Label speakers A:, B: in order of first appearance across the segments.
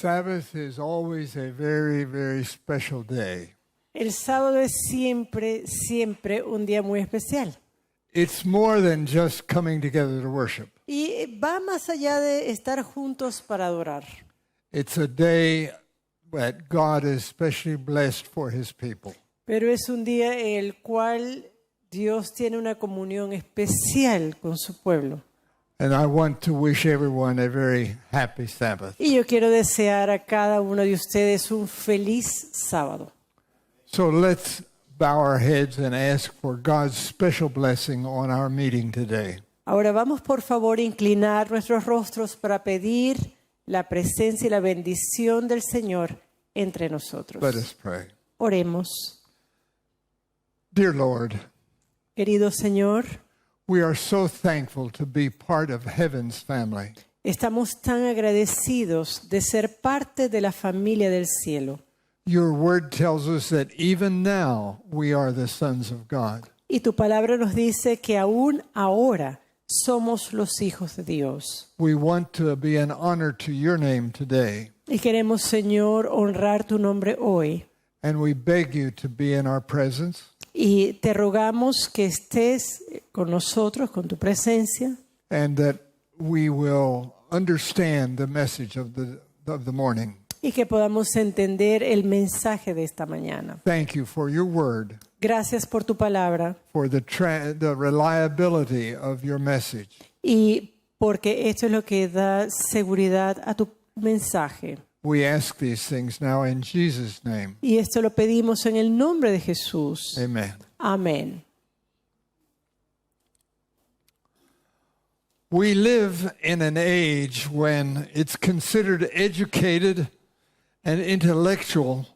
A: Sabbath is always a very, very special day.
B: El sábado es siempre un día muy especial.
A: It's more than just coming together to worship.
B: Y va más allá de estar juntos para adorar.
A: It's a day that God is especially blessed for His people.
B: Pero es un día en el cual Dios tiene una comunión especial con su pueblo.
A: And I want to wish everyone a very happy Sabbath.
B: Y yo quiero desear a cada uno de ustedes un feliz sábado.
A: So let's bow our heads and ask for God's special blessing on our meeting today.
B: Ahora vamos por favor a inclinar nuestros rostros para pedir la presencia y la bendición del Señor entre nosotros.
A: Let us pray.
B: Oremos.
A: Dear Lord,
B: Querido Señor,
A: we are so thankful to be part of heaven's family.
B: estamos tan agradecidos de ser parte de la familia del cielo.
A: Your word tells us that even now we are the sons of God.
B: Y tu palabra nos dice que aún ahora somos los hijos de Dios.
A: We want to be an honor to your name today,
B: Y queremos, Señor, honrar tu nombre hoy.
A: and we beg you to be in our presence.
B: Y te rogamos que estés con nosotros, con tu presencia,
A: And that we will understand the message of the morning.
B: y que podamos entender el mensaje de esta mañana.
A: Thank you for your word,
B: Gracias por tu palabra
A: for the reliability of your message.
B: y porque esto es lo que da seguridad a tu mensaje.
A: We ask these things now in Jesus' name.
B: Y esto lo pedimos en el nombre de Jesús.
A: Amen.
B: Amén.
A: We live in an age when it's considered educated and intellectual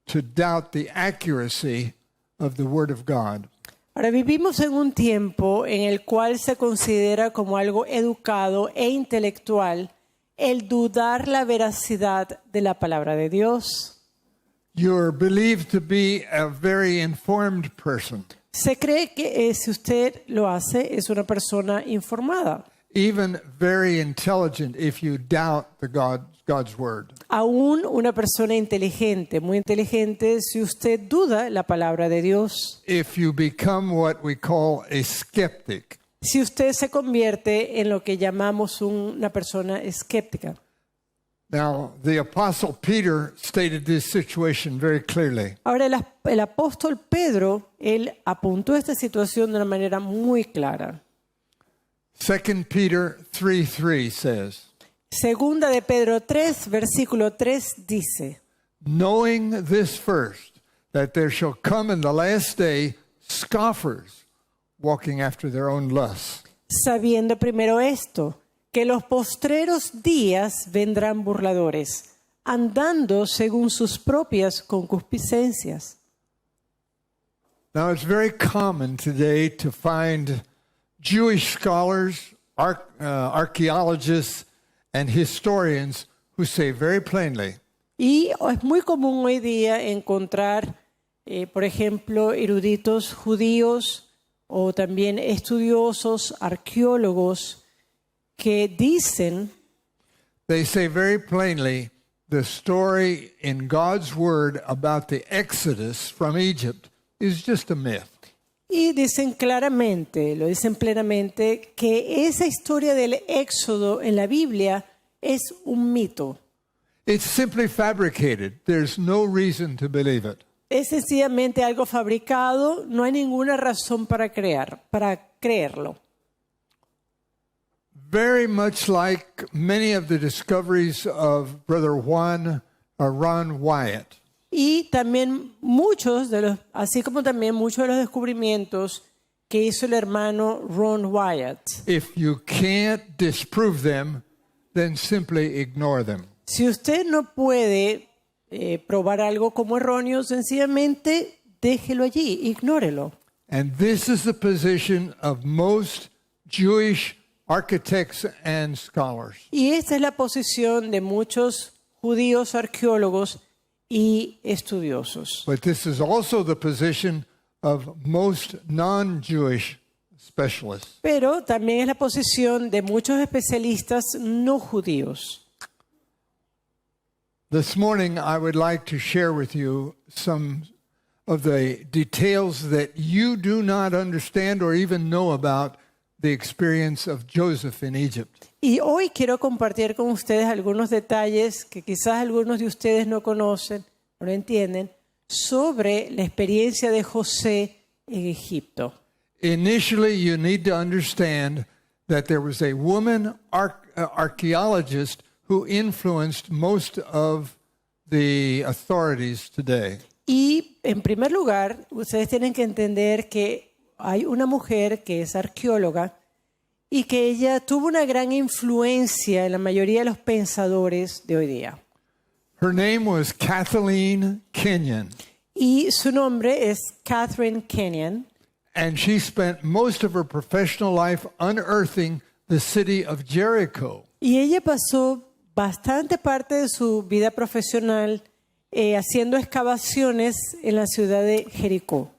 A: to doubt the accuracy of the Word of God.
B: Ahora vivimos en un tiempo en el cual se considera como algo educado e intelectual el dudar la veracidad de la palabra de Dios.
A: You're believed to be a very informed person,
B: Se cree que si usted lo hace es una persona informada.
A: even very intelligent if you doubt God's Word.
B: Aún una persona inteligente, muy inteligente, si usted duda la palabra de Dios.
A: If you become what we call a skeptic,
B: Si usted se convierte en lo que llamamos una persona escéptica.
A: now, the Apostle Peter stated this situation very clearly.
B: Ahora el apóstol Pedro, él apuntó esta situación de una manera muy clara.
A: 2 Peter 3:3 says,
B: Segunda de Pedro 3, versículo 3 dice:
A: knowing this first, that there shall come in the last day scoffers, walking after their own lusts.
B: sabiendo primero esto, que los postreros días vendrán burladores, andando según sus propias concupiscencias.
A: Now, it's very common today to find Jewish scholars, archaeologists, and historians who say very plainly,
B: Y es muy común hoy día encontrar, por ejemplo, eruditos judíos o también estudiosos, arqueólogos, que dicen,
A: they say very plainly, the story in God's Word about the Exodus from Egypt is just a myth.
B: y dicen claramente, lo dicen plenamente, que esa historia del Éxodo en la Biblia es un mito.
A: It's simply fabricated. There's no reason to believe it.
B: Es sencillamente algo fabricado, no hay ninguna razón para creerlo.
A: Very much like many of the discoveries of Brother Ron Wyatt.
B: Y también así como también muchos de los descubrimientos que hizo el hermano Ron Wyatt.
A: If you can't disprove them, then simply ignore them.
B: Si usted no puede probar algo como erróneo, sencillamente déjelo allí, ignórelo.
A: And this is the position of most Jewish architects and scholars.
B: Y esta es la posición de muchos judíos arqueólogos y estudiosos.
A: But this is also the position of most non-Jewish specialists.
B: Pero también es la posición de muchos especialistas no judíos.
A: 1 Peter 3:3 says, knowing this first, that there shall come in the last day scoffers, walking after their own lusts.
B: Pero también es la posición de muchos especialistas no judíos. 1 Pedro 3:3 dice:
A: 2 Peter 3:3 says, This morning, I would like to share with you some of the details that you do not understand or even know about the experience of Joseph in Egypt.
B: Y hoy quiero compartir con ustedes algunos detalles que quizás algunos de ustedes no conocen, no lo entienden, sobre la experiencia de José en Egipto.
A: Initially, you need to understand that there was a woman archaeologist who influenced most of the authorities today.
B: Y en primer lugar, ustedes tienen que entender que hay una mujer que es arqueóloga y que ella tuvo una gran influencia en la mayoría de los pensadores de hoy día.
A: Her name was Kathleen Kenyon,
B: Y su nombre es Catherine Kenyon.
A: and she spent most of her professional life unearthing the city of Jericho.
B: Y ella pasó bastante parte de su vida profesional haciendo excavaciones en la ciudad de Jericó.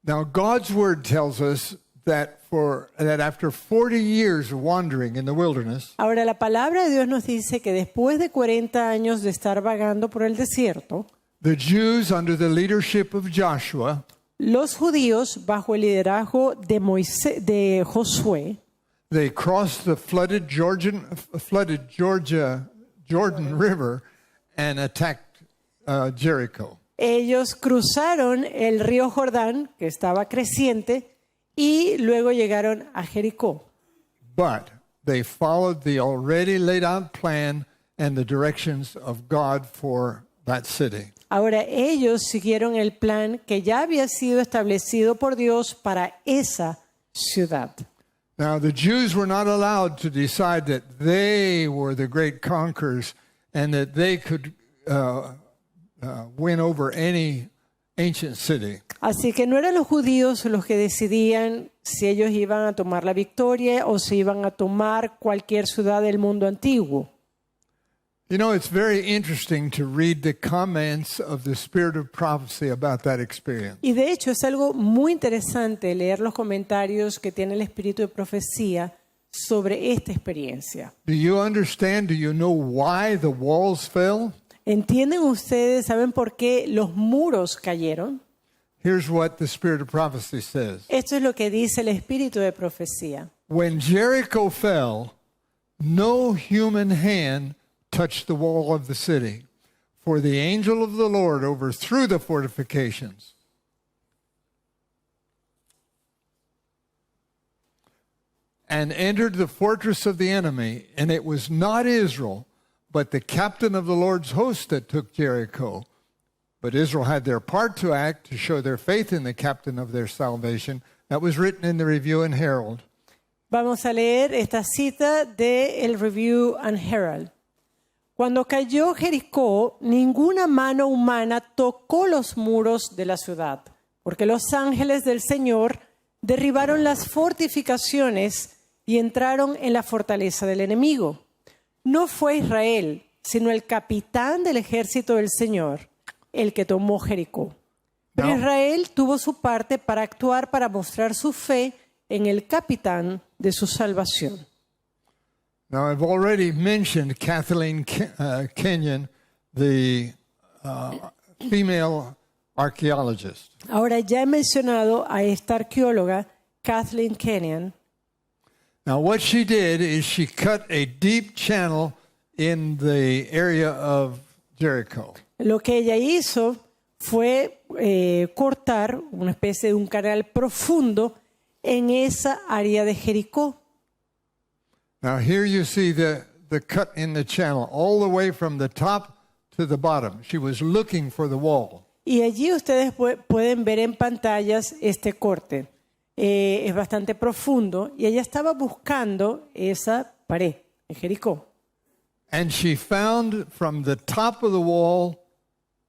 A: Now, God's word tells us that after 40 years of wandering in the wilderness,
B: Ahora, la palabra de Dios nos dice que después de 40 años de estar vagando por el desierto,
A: the Jews, under the leadership of Joshua,
B: los judíos, bajo el liderazgo de Josué,
A: they crossed the flooded Jordan River and attacked Jericho.
B: ellos cruzaron el río Jordán, que estaba creciente, y luego llegaron a Jericó.
A: But they followed the already laid out plan and the directions of God for that city.
B: Ahora ellos siguieron el plan que ya había sido establecido por Dios para esa ciudad.
A: Now, the Jews were not allowed to decide that they were the great conquerors and that they could win over any ancient city.
B: Así que no eran los judíos los que decidían si ellos iban a tomar la victoria o si iban a tomar cualquier ciudad del mundo antiguo.
A: You know, it's very interesting to read the comments of the Spirit of Prophecy about that experience.
B: Y de hecho es algo muy interesante leer los comentarios que tiene el espíritu de profecía sobre esta experiencia.
A: Do you understand? Do you know why the walls fell?
B: ¿Entienden ustedes? ¿Saben por qué los muros cayeron?
A: Here's what the Spirit of Prophecy says.
B: Esto es lo que dice el espíritu de profecía.
A: When Jericho fell, no human hand touched the wall of the city, for the angel of the Lord overthrew the fortifications. And entered the fortress of the enemy, and it was not Israel, but the captain of the Lord's host that took Jericho. But Israel had their part to act to show their faith in the captain of their salvation. That was written in the Review and Herald.
B: Vamos a leer esta cita de el Review and Herald. Cuando cayó Jericó, ninguna mano humana tocó los muros de la ciudad, porque los ángeles del Señor derribaron las fortificaciones y entraron en la fortaleza del enemigo. No fue Israel, sino el capitán del ejército del Señor, el que tomó Jericó. Pero
A: No.
B: Israel tuvo su parte para actuar, para mostrar su fe en el capitán de su salvación.
A: Now, I've already mentioned Kathleen Kenyon, the female archaeologist.
B: Ahora ya he mencionado a esta arqueóloga, Kathleen Kenyon.
A: Now, what she did is she cut a deep channel in the area of Jericho.
B: Lo que ella hizo fue cortar una especie de un canal profundo en esa área de Jericó.
A: Now, here you see the cut in the channel, all the way from the top to the bottom. She was looking for the wall.
B: Y allí ustedes pueden ver en pantallas este corte. Es bastante profundo y ella estaba buscando esa pared en Jericó.
A: And she found from the top of the wall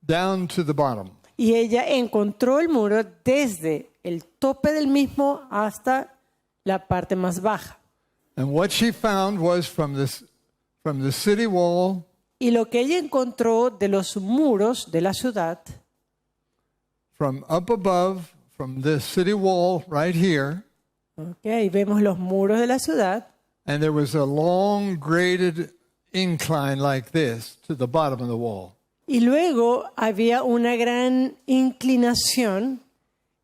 A: down to the bottom.
B: Y ella encontró el muro desde el tope del mismo hasta la parte más baja.
A: And what she found was from the city wall
B: Y lo que ella encontró de los muros de la ciudad,
A: from up above, from the city wall right here,
B: ahí vemos los muros de la ciudad,
A: and there was a long graded incline like this to the bottom of the wall.
B: Y luego había una gran inclinación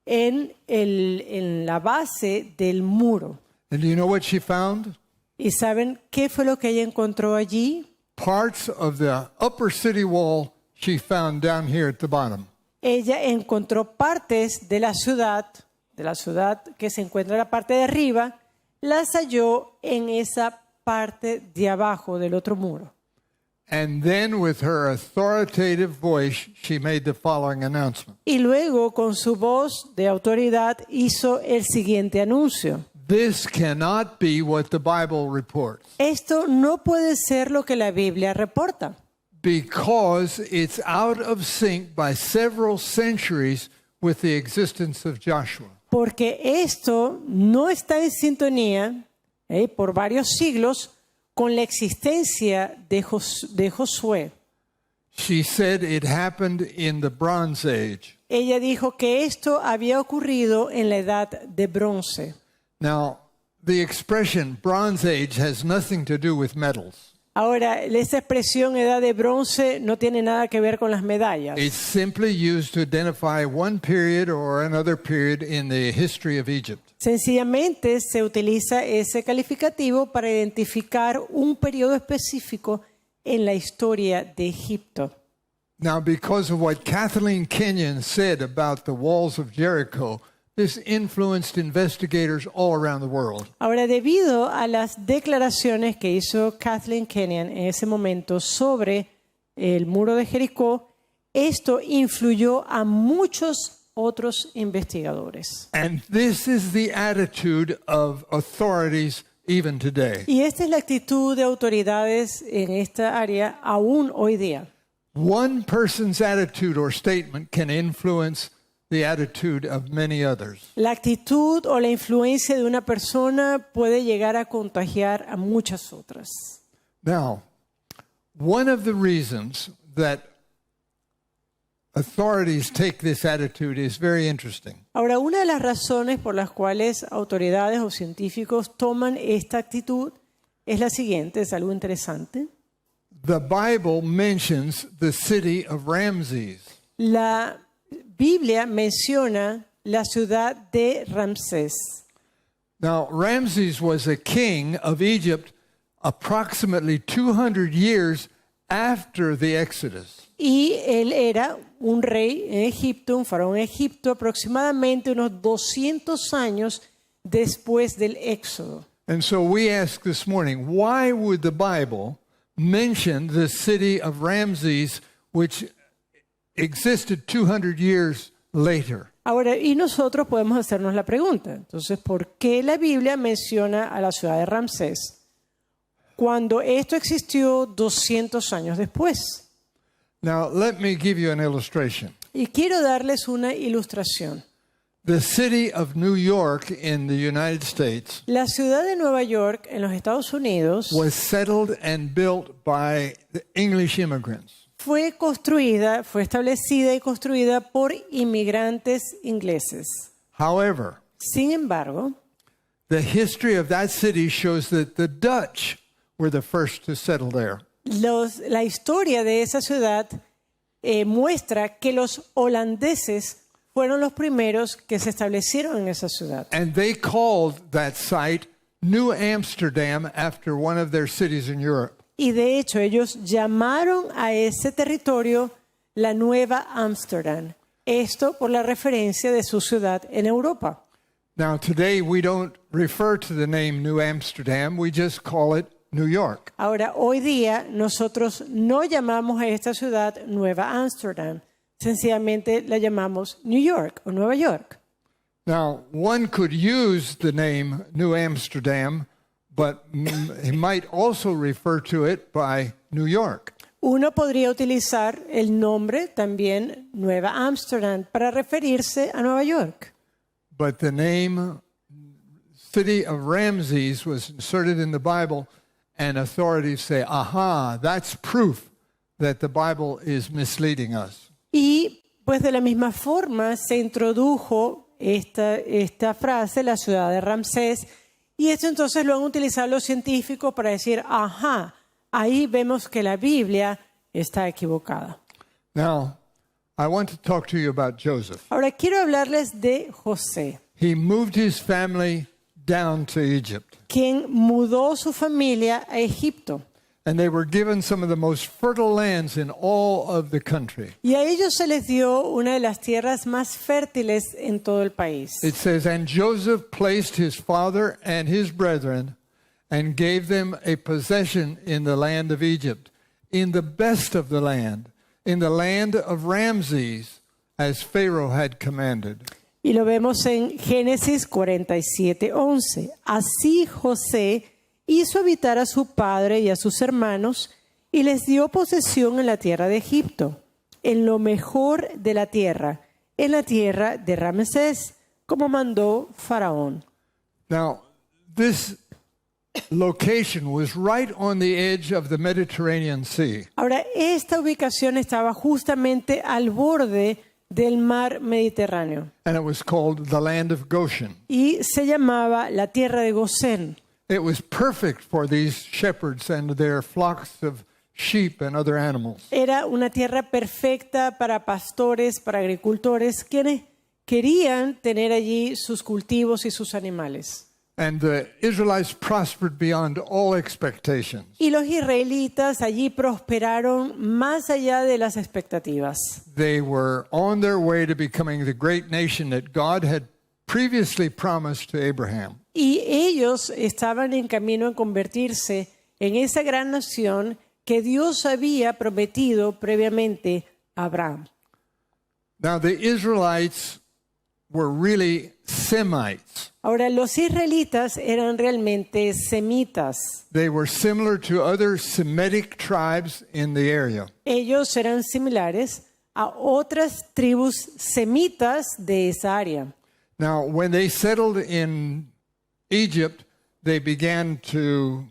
B: en la base del muro.
A: And do you know what she found?
B: ¿Y saben qué fue lo que ella encontró allí?
A: Parts of the upper city wall she found down here at the bottom.
B: Ella encontró partes de la ciudad que se encuentra en la parte de arriba, las halló en esa parte de abajo del otro muro.
A: And then with her authoritative voice, she made the following announcement.
B: Y luego, con su voz de autoridad, hizo el siguiente anuncio.
A: This cannot be what the Bible reports,
B: Esto no puede ser lo que la Biblia reporta,
A: because it's out of sync by several centuries with the existence of Joshua.
B: porque esto no está en sintonía por varios siglos con la existencia de Josué.
A: She said it happened in the Bronze Age.
B: Ella dijo que esto había ocurrido en la edad de bronce.
A: Now, the expression Bronze Age has nothing to do with medals.
B: Ahora, esa expresión edad de bronce no tiene nada que ver con las medallas.
A: It's simply used to identify one period or another period in the history of Egypt.
B: Sencillamente se utiliza ese calificativo para identificar un periodo específico en la historia de Egipto.
A: Now, because of what Kathleen Kenyon said about the walls of Jericho, this influenced investigators all around the world.
B: Ahora, debido a las declaraciones que hizo Kathleen Kenyon en ese momento sobre el muro de Jericó, esto influyó a muchos otros investigadores.
A: And this is the attitude of authorities even today.
B: Y esta es la actitud de autoridades en esta área aún hoy día.
A: One person's attitude or statement can influence the attitude of many others.
B: La actitud o la influencia de una persona puede llegar a contagiar a muchas otras.
A: Now, one of the reasons that authorities take this attitude is very interesting.
B: Ahora, una de las razones por las cuales autoridades o científicos toman esta actitud es la siguiente, es algo interesante.
A: The Bible mentions the city of Ramses.
B: La Biblia menciona la ciudad de Ramsés.
A: Now, Ramses was a king of Egypt approximately 200 years after the Exodus.
B: Y él era un rey en Egipto, un faraón en Egipto, aproximadamente unos 200 años después del Éxodo.
A: And so we ask this morning, why would the Bible mention the city of Ramses, which existed 200 years later?
B: Ahora, y nosotros podemos hacernos la pregunta, entonces, ¿por qué la Biblia menciona a la ciudad de Ramsés cuando esto existió 200 años después?
A: Now, let me give you an illustration.
B: Y quiero darles una ilustración.
A: The city of New York in the United States
B: La ciudad de Nueva York, en los Estados Unidos,
A: was settled and built by the English immigrants.
B: fue establecida y construida por inmigrantes ingleses.
A: However,
B: Sin embargo,
A: the history of that city shows that the Dutch were the first to settle there.
B: la historia de esa ciudad muestra que los holandeses fueron los primeros que se establecieron en esa ciudad.
A: And they called that site New Amsterdam after one of their cities in Europe.
B: Y de hecho ellos llamaron a ese territorio la Nueva Ámsterdam. Esto por la referencia de su ciudad en Europa.
A: Now, today we don't refer to the name New Amsterdam, we just call it New York.
B: Ahora, hoy día nosotros no llamamos a esta ciudad Nueva Ámsterdam, sencillamente la llamamos New York o Nueva York.
A: Now, one could use the name New Amsterdam, but he might also refer to it by New York.
B: Uno podría utilizar el nombre también Nueva Ámsterdam para referirse a Nueva York.
A: But the name city of Ramses was inserted in the Bible, and authorities say, aha, that's proof that the Bible is misleading us.
B: Y pues de la misma forma se introdujo esta frase, la ciudad de Ramsés, y esto entonces lo han utilizado los científicos para decir, ajá, ahí vemos que la Biblia está equivocada.
A: Now, I want to talk to you about Joseph.
B: Ahora quiero hablarles de José,
A: He moved his family down to Egypt,
B: quien mudó su familia a Egipto.
A: and they were given some of the most fertile lands in all of the country.
B: Y a ellos se les dio una de las tierras más fértiles en todo el país.
A: It says, "And Joseph placed his father and his brethren and gave them a possession in the land of Egypt, in the best of the land, in the land of Ramses, as Pharaoh had commanded."
B: Y lo vemos en Génesis 47:11. Así José hizo habitar a su padre y a sus hermanos y les dio posesión en la tierra de Egipto, en lo mejor de la tierra, en la tierra de Ramsés, como mandó Faraón.
A: Now, this location was right on the edge of the Mediterranean Sea.
B: Ahora, esta ubicación estaba justamente al borde del mar Mediterráneo
A: And it was called the land of Goshen.
B: y se llamaba la tierra de Gosén.
A: It was perfect for these shepherds and their flocks of sheep and other animals.
B: Era una tierra perfecta para pastores, para agricultores, quienes querían tener allí sus cultivos y sus animales.
A: And the Israelites prospered beyond all expectations.
B: Y los israelitas allí prosperaron más allá de las expectativas.
A: They were on their way to becoming the great nation that God had previously promised to Abraham.
B: Y ellos estaban en camino a convertirse en esa gran nación que Dios había prometido previamente a Abraham.
A: Now, the Israelites were really Semites.
B: Ahora, los israelitas eran realmente semitas.
A: They were similar to other Semitic tribes in the area.
B: Ellos eran similares a otras tribus semitas de esa área.
A: Now, when they settled in Egypt, they began to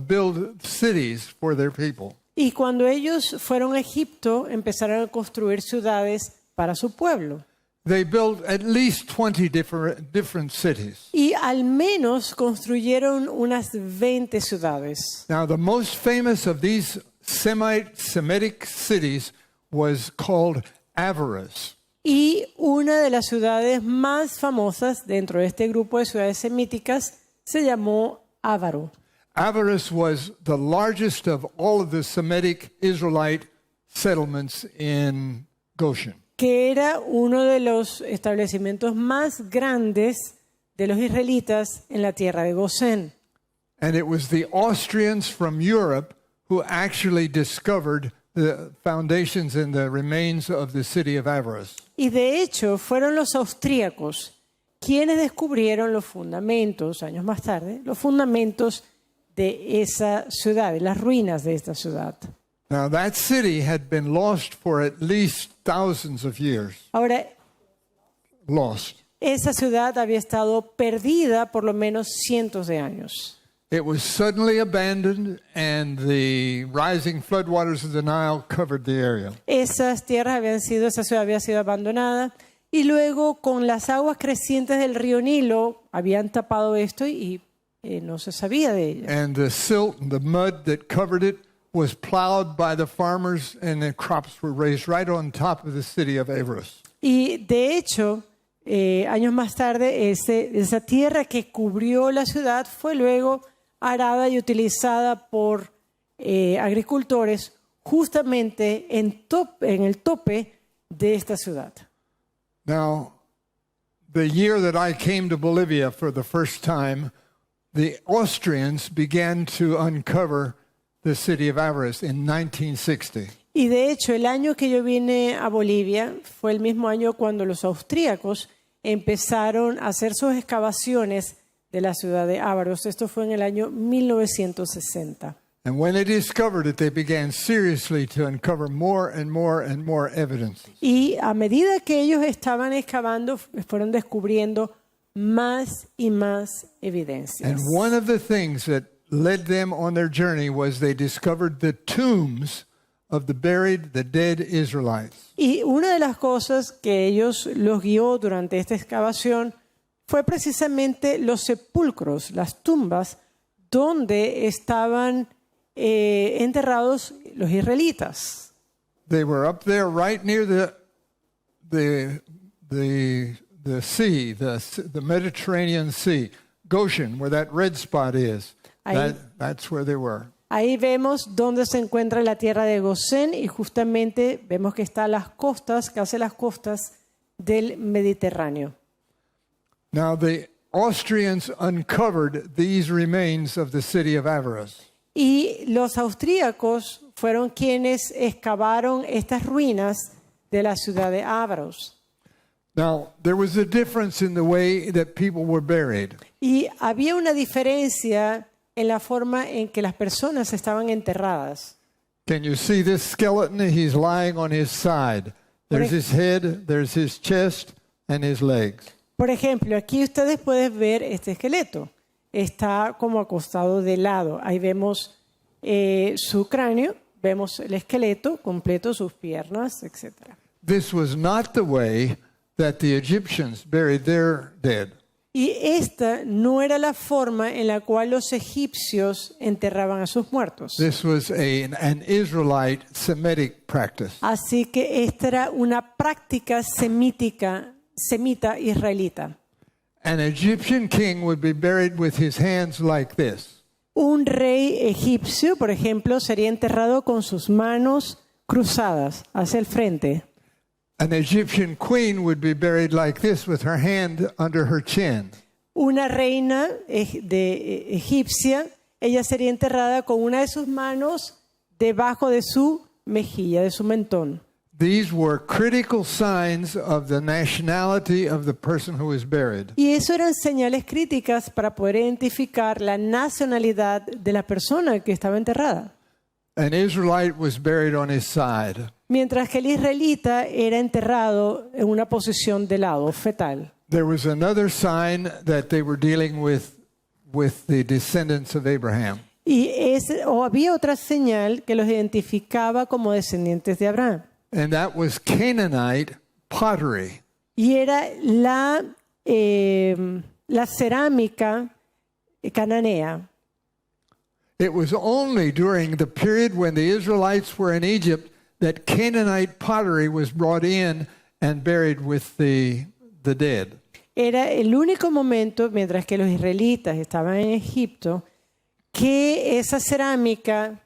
A: build cities for their people.
B: Y cuando ellos fueron a Egipto, empezaron a construir ciudades para su pueblo.
A: They built at least 20 different cities.
B: Y al menos construyeron unas 20 ciudades.
A: Now, the most famous of these Semitic cities was called Avaris.
B: Y una de las ciudades más famosas dentro de este grupo de ciudades semíticas se llamó Ávaro.
A: Avaris was the largest of all of the Semitic Israelite settlements in Goshen.
B: Que era uno de los establecimientos más grandes de los israelitas en la tierra de Gosén.
A: And it was the Austrians from Europe who actually discovered the foundations and the remains of the city of Avaris.
B: Y de hecho fueron los austríacos quienes descubrieron los fundamentos, años más tarde, los fundamentos de esa ciudad, de las ruinas de esta ciudad.
A: Now, that city had been lost for at least thousands of years.
B: Ahora,
A: Lost.
B: esa ciudad había estado perdida por lo menos cientos de años.
A: It was suddenly abandoned, and the rising floodwaters of the Nile covered the area.
B: Esa ciudad había sido abandonada y luego con las aguas crecientes del río Nilo habían tapado esto y no se sabía de ella.
A: And the silt and the mud that covered it was plowed by the farmers, and the crops were raised right on top of the city of Avaris.
B: Y de hecho, años más tarde, esa tierra que cubrió la ciudad fue luego arada y utilizada por agricultores justamente en el tope de esta ciudad.
A: Now, the year that I came to Bolivia for the first time, the Austrians began to uncover the city of Avaris in 1960.
B: Y de hecho, el año que yo vine a Bolivia fue el mismo año cuando los austríacos empezaron a hacer sus excavaciones de la ciudad de Ávaros. Esto fue en el año 1960.
A: And when they discovered it, they began seriously to uncover more and more and more evidence.
B: Y a medida que ellos estaban excavando, fueron descubriendo más y más evidencias.
A: And one of the things that led them on their journey was they discovered the tombs of the dead Israelites.
B: Y una de las cosas que ellos los guió durante esta excavación fue precisamente los sepulcros, las tumbas, donde estaban enterrados los israelitas.
A: They were up there right near the sea, the Mediterranean Sea, Goshen, where that red spot is.
B: Ahí.
A: That's where they were.
B: Ahí vemos dónde se encuentra la tierra de Gosén y justamente vemos que está a las costas, casi a las costas del Mediterráneo.
A: Now the Austrians uncovered these remains of the city of Avaros.
B: Y los austríacos fueron quienes excavaron estas ruinas de la ciudad de Avaros.
A: Now, there was a difference in the way that people were buried.
B: Y había una diferencia en la forma en que las personas estaban enterradas.
A: Can you see this skeleton? He's lying on his side. There's his head, there's his chest, and his legs.
B: Por ejemplo, aquí ustedes pueden ver este esqueleto. Está como acostado de lado. Ahí vemos su cráneo, vemos el esqueleto completo, sus piernas, etc.
A: This was not the way that the Egyptians buried their dead.
B: Y esta no era la forma en la cual los egipcios enterraban a sus muertos.
A: This was an Israelite Semitic practice.
B: Así que esta era una práctica semita israelita.
A: An Egyptian king would be buried with his hands like this.
B: Un rey egipcio, por ejemplo, sería enterrado con sus manos cruzadas hacia el frente.
A: An Egyptian queen would be buried like this with her hand under her chin.
B: Una reina egipcia, ella sería enterrada con una de sus manos debajo de su mejilla, de su mentón.
A: These were critical signs of the nationality of the person who was buried.
B: Y eso eran señales críticas para poder identificar la nacionalidad de la persona que estaba enterrada.
A: An Israelite was buried on his side.
B: Mientras que el israelita era enterrado en una posición de lado, fetal.
A: There was another sign that they were dealing with the descendants of Abraham.
B: Y había otra señal que los identificaba como descendientes de Abraham.
A: And that was Canaanite pottery.
B: Y era la cerámica cananea.
A: It was only during the period when the Israelites were in Egypt that Canaanite pottery was brought in and buried with the dead.
B: Era el único momento, mientras que los israelitas estaban en Egipto, que esa cerámica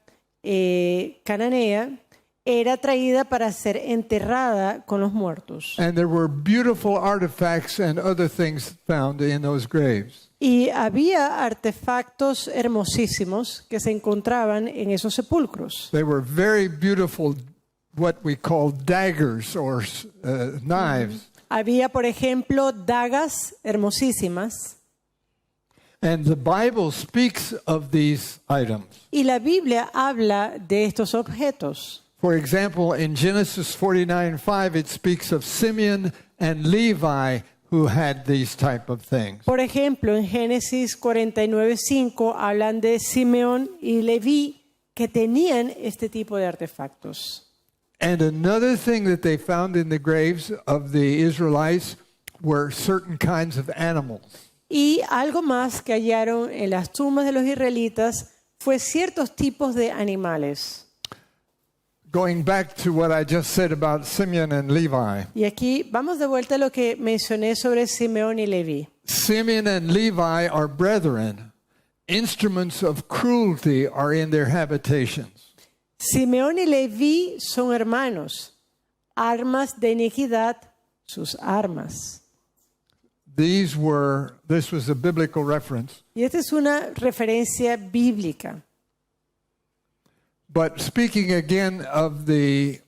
B: cananea era traída para ser enterrada con los muertos.
A: And there were beautiful artifacts and other things found in those graves.
B: Y había artefactos hermosísimos que se encontraban en esos sepulcros.
A: They were very beautiful, what we call daggers or knives.
B: Había, por ejemplo, dagas hermosísimas.
A: And the Bible speaks of these items.
B: Y la Biblia habla de estos objetos.
A: For example, in Genesis 49:5, it speaks of Simeon and Levi who had these type of things.
B: Por ejemplo, en Génesis 49:5 hablan de Simeón y Leví que tenían este tipo de artefactos.
A: And another thing that they found in the graves of the Israelites were certain kinds of animals.
B: Y algo más que hallaron en las tumbas de los israelitas fue ciertos tipos de animales.
A: Going back to what I just said about Simeon and Levi.
B: Y aquí vamos de vuelta a lo que mencioné sobre Simeón y Leví.
A: Simeon and Levi are brethren. Instruments of cruelty are in their habitations.
B: Simeón y Leví son hermanos. Armas de iniquidad, sus armas.
A: This was a biblical reference.
B: Y esta es una referencia bíblica.
A: But speaking again of the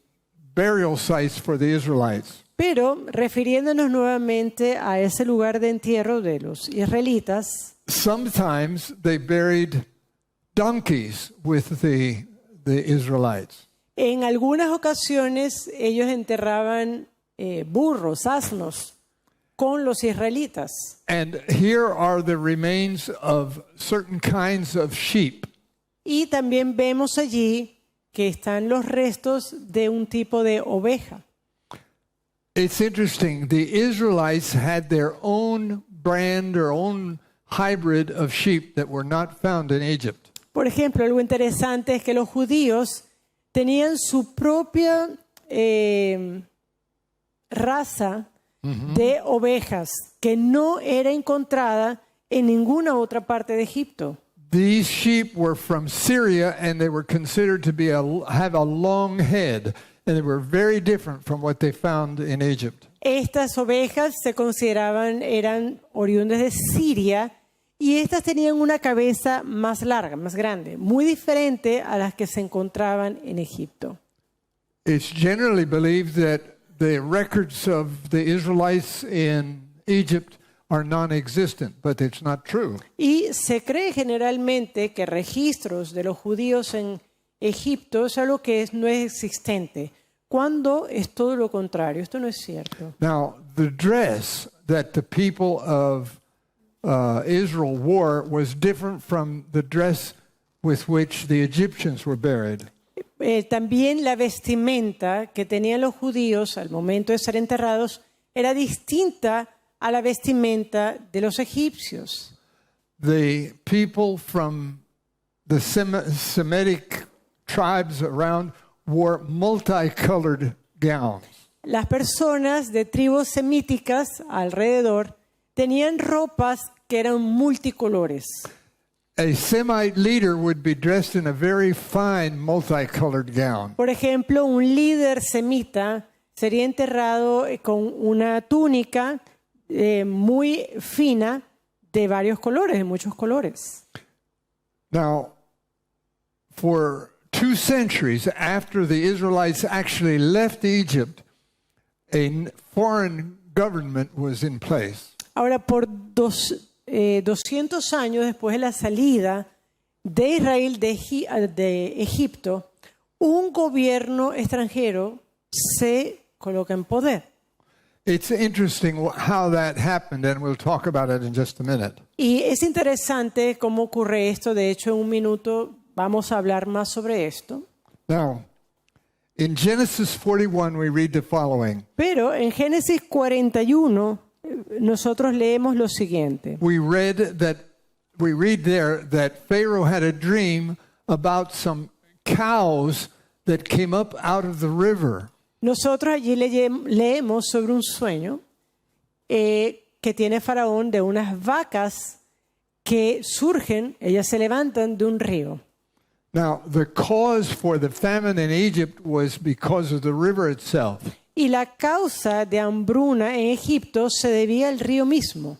A: burial sites for the Israelites,
B: Pero refiriéndonos nuevamente a ese lugar de entierro de los israelitas,
A: sometimes they buried donkeys with the Israelites.
B: en algunas ocasiones ellos enterraban burros, asnos, con los israelitas.
A: And here are the remains of certain kinds of sheep.
B: Y también vemos allí que están los restos de un tipo de oveja.
A: It's interesting. The Israelites had their own brand or own hybrid of sheep that were not found in Egypt.
B: Por ejemplo, algo interesante es que los judíos tenían su propia raza de ovejas que no era encontrada en ninguna otra parte de Egipto.
A: These sheep were from Syria, and they were considered to be have a long head, and they were very different from what they found in Egypt.
B: Estas ovejas se consideraban, eran oriundas de Siria, y estas tenían una cabeza más larga, más grande, muy diferente a las que se encontraban en Egipto.
A: It's generally believed that the records of the Israelites in Egypt are non-existent, but it's not true.
B: Y se cree generalmente que registros de los judíos en Egipto es algo que no es existente, cuando es todo lo contrario. Esto no es cierto.
A: Now, the dress that the people of Israel wore was different from the dress with which the Egyptians were buried.
B: También la vestimenta que tenían los judíos al momento de ser enterrados era distinta a la vestimenta de los egipcios.
A: The people from the Semitic tribes around wore multicolored gowns.
B: Las personas de tribus semíticas alrededor tenían ropas que eran multicolores.
A: A Semite leader would be dressed in a very fine multicolored gown.
B: Por ejemplo, un líder semita sería enterrado con una túnica muy fina de varios colores, de muchos colores.
A: Now, for 2 centuries after the Israelites actually left Egypt, a foreign government was in place.
B: Ahora, por 200 años después de la salida de Israel de Egipto, un gobierno extranjero se coloca en poder.
A: It's interesting how that happened, and we'll talk about it in just a minute.
B: Y es interesante cómo ocurre esto. De hecho, en un minuto vamos a hablar más sobre esto.
A: Now, in Genesis 41, we read the following.
B: Pero en Génesis 41 nosotros leemos lo siguiente.
A: We read there that Pharaoh had a dream about some cows that came up out of the river.
B: Nosotros allí leemos sobre un sueño que tiene Faraón de unas vacas que surgen, ellas se levantan de un río.
A: Now, the cause for the famine in Egypt was because of the river itself.
B: Y la causa de hambruna en Egipto se debía al río mismo.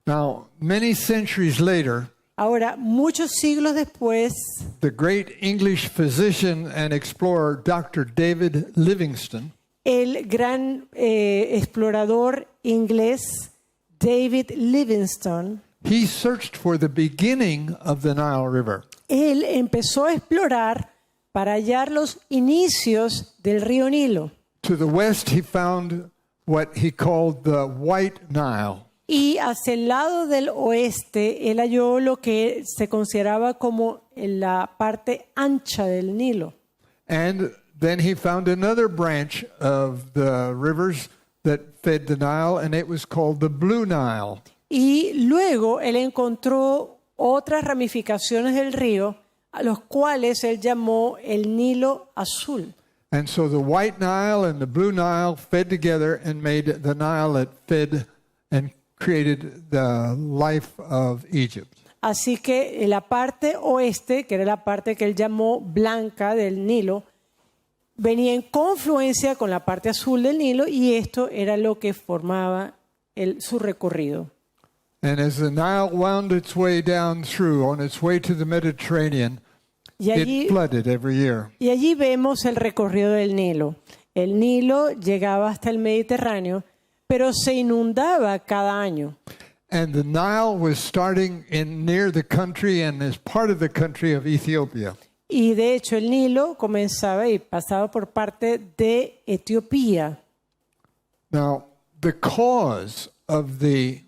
A: Now, many centuries later,
B: Ahora, muchos siglos después,
A: the great English physician and explorer Dr. David Livingstone,
B: el gran explorador inglés David Livingstone,
A: he searched for the beginning of the Nile River.
B: él empezó a explorar para hallar los inicios del río Nilo.
A: To the west, he found what he called the White Nile.
B: Y hacia el lado del oeste, él halló lo que se consideraba como la parte ancha del Nilo.
A: And then he found another branch of the rivers that fed the Nile, and it was called the Blue Nile.
B: Y luego él encontró otras ramificaciones del río, a los cuales él llamó el Nilo Azul.
A: And so the White Nile and the Blue Nile fed together and made the Nile that fed and created the life of Egypt.
B: Así que la parte oeste, que era la parte que él llamó blanca del Nilo, venía en confluencia con la parte azul del Nilo, y esto era lo que formaba su recorrido.
A: And as the Nile wound its way down through, on its way to the Mediterranean, it flooded every year.
B: Y allí vemos el recorrido del Nilo. El Nilo llegaba hasta el Mediterráneo, pero se inundaba cada año.
A: And the Nile was starting near the country and as part of the country of Ethiopia.
B: Y de hecho el Nilo comenzaba y pasaba por parte de Etiopía.
A: Now, the cause of the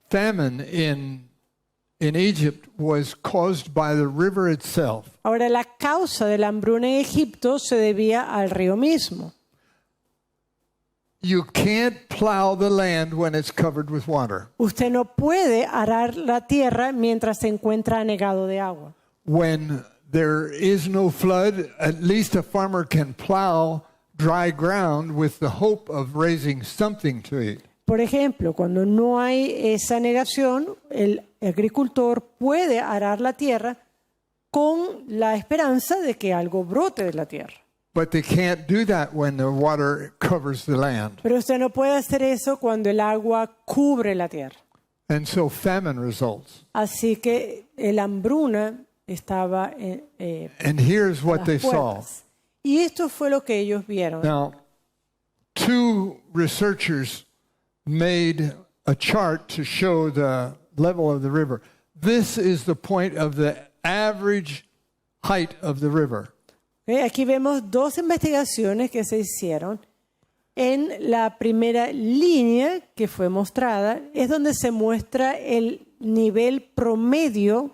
A: famine in Egypt was caused by the river itself.
B: Ahora, la causa de la hambruna en Egipto se debía al río mismo.
A: You can't plow the land when it's covered with water.
B: Usted no puede arar la tierra mientras se encuentra anegado de agua.
A: when there is no flood, at least a farmer can plow dry ground with the hope of raising something to eat.
B: Por ejemplo, cuando no hay esa negación, el agricultor puede arar la tierra con la esperanza de que algo brote de la tierra.
A: But they can't do that when the water covers the land.
B: Pero usted no puede hacer eso cuando el agua cubre la tierra.
A: And so famine results.
B: Así que la hambruna estaba
A: And here's
B: a
A: what
B: las
A: they saw.
B: puertas. Y esto fue lo que ellos vieron.
A: Now, two researchers made a chart to show the level of the river. This is the point of the average height of the river.
B: Aquí vemos dos investigaciones que se hicieron. En la primera línea que fue mostrada es donde se muestra el nivel promedio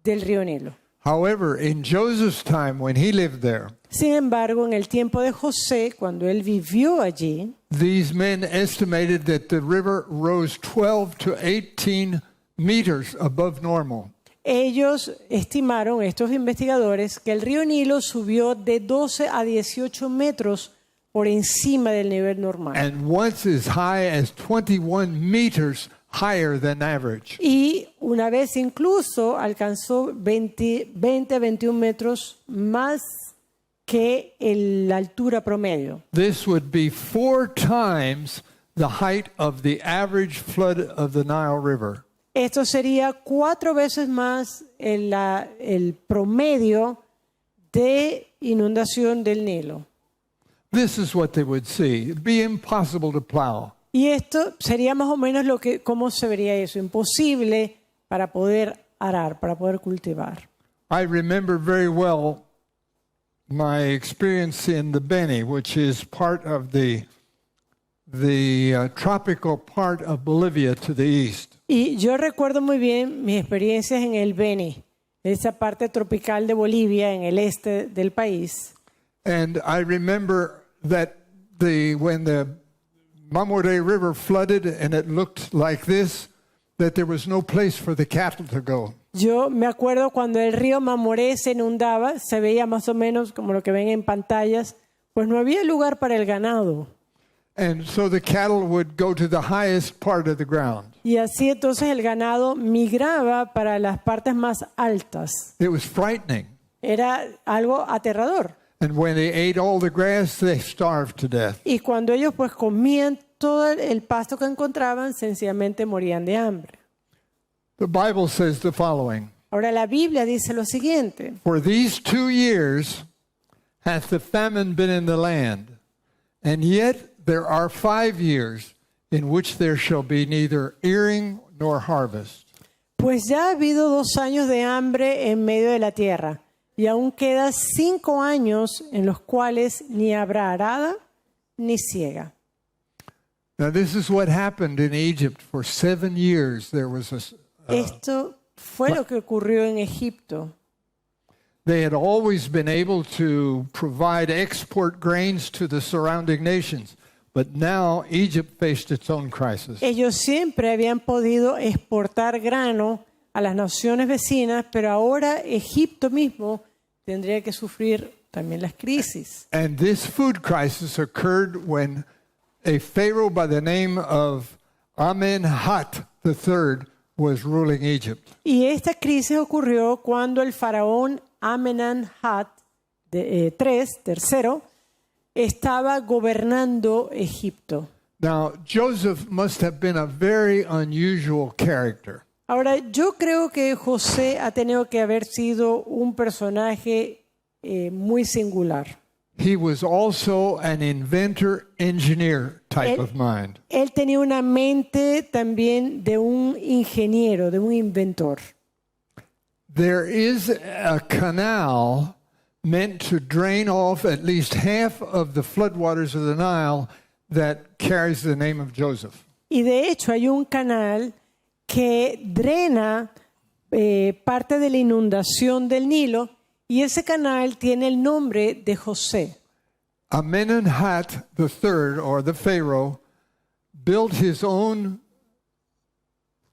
B: del río Nilo.
A: However, in Joseph's time, when he lived there,
B: Sin embargo, en el tiempo de José, cuando él vivió allí,
A: these men estimated that the river rose 12 to 18 meters above normal.
B: ellos estimaron, estos investigadores, que el río Nilo subió de 12 a 18 metros por encima del nivel normal.
A: And once as high as 21 meters higher than average.
B: Y una vez incluso alcanzó 20 a 21 metros más que la altura promedio.
A: This would be 4 times the height of the average flood of the Nile River.
B: Esto sería 4 veces más el promedio de inundación del Nilo.
A: This is what they would see. It'd be impossible to plow.
B: Y esto sería más o menos cómo se vería eso, imposible para poder arar, para poder cultivar.
A: I remember very well my experience in the Beni, which is part of the tropical part of Bolivia to the east.
B: Y yo recuerdo muy bien mis experiencias en el Beni, esa parte tropical de Bolivia, en el este del país.
A: And I remember that when the Mamoré River flooded and it looked like this, that there was no place for the cattle to go.
B: Yo me acuerdo cuando el río Mamoré se inundaba, se veía más o menos como lo que ven en pantallas, pues no había lugar para el ganado.
A: And so the cattle would go to the highest part of the ground.
B: Y así entonces el ganado migraba para las partes más altas.
A: It was frightening.
B: Era algo aterrador.
A: And when they ate all the grass, they starved to death.
B: Y cuando ellos pues comían todo el pasto que encontraban, sencillamente morían de hambre.
A: The Bible says the following:
B: Ahora la Biblia dice lo siguiente:
A: For these 2 years hath the famine been in the land, and yet there are 5 years in which there shall be neither earing nor harvest.
B: Pues ya ha habido 2 años de hambre en medio de la tierra, y aún queda 5 años en los cuales ni habrá arada ni siega.
A: Now this is what happened in Egypt. For 7 years there was
B: Esto fue lo que ocurrió en Egipto.
A: they had always been able to provide export grains to the surrounding nations. But now Egypt faced its own crisis.
B: Ellos siempre habían podido exportar grano a las naciones vecinas, pero ahora Egipto mismo tendría que sufrir también las crisis.
A: And this food crisis occurred when a Pharaoh by the name of Amenhotep III was ruling Egypt.
B: Y esta crisis ocurrió cuando el faraón Amenhotep III estaba gobernando Egipto.
A: Now, Joseph must have been a very unusual character.
B: Ahora, yo creo que José ha tenido que haber sido un personaje muy singular.
A: He was also an inventor, engineer type
B: Él-
A: of mind.
B: Él tenía una mente también de un ingeniero, de un inventor.
A: There is a canal meant to drain off at least half of the floodwaters of the Nile that carries the name of Joseph.
B: Y de hecho hay un canal que drena parte de la inundación del Nilo y ese canal tiene el nombre de José.
A: Amenhotep III, or the Pharaoh, built his own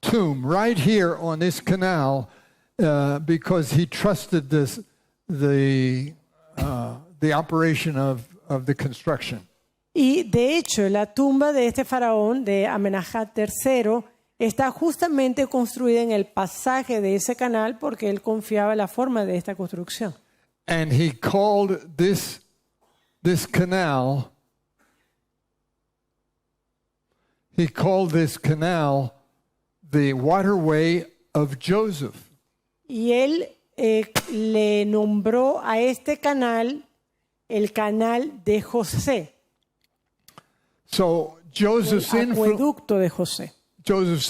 A: tomb right here on this canal because he trusted the operation of the construction.
B: Y de hecho, la tumba de este faraón, de Amenahat III, está justamente construida en el pasaje de ese canal porque él confiaba en la forma de esta construcción.
A: And he called this canal, the waterway of Joseph.
B: Y él le nombró a este canal el canal de José,
A: So Joseph's
B: el acueducto de José.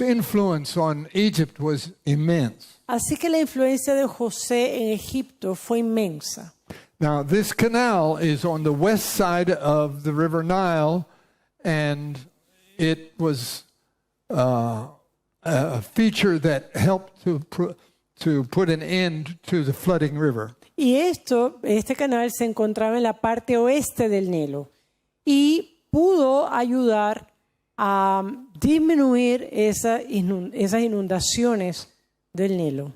A: influence on Egypt was immense.
B: Así que la influencia de José en Egipto fue inmensa.
A: Now, this canal is on the west side of the River Nile, and it was a feature that helped to put an end to the flooding river.
B: Y este canal se encontraba en la parte oeste del Nilo y pudo ayudar a disminuir esas inundaciones del Nilo.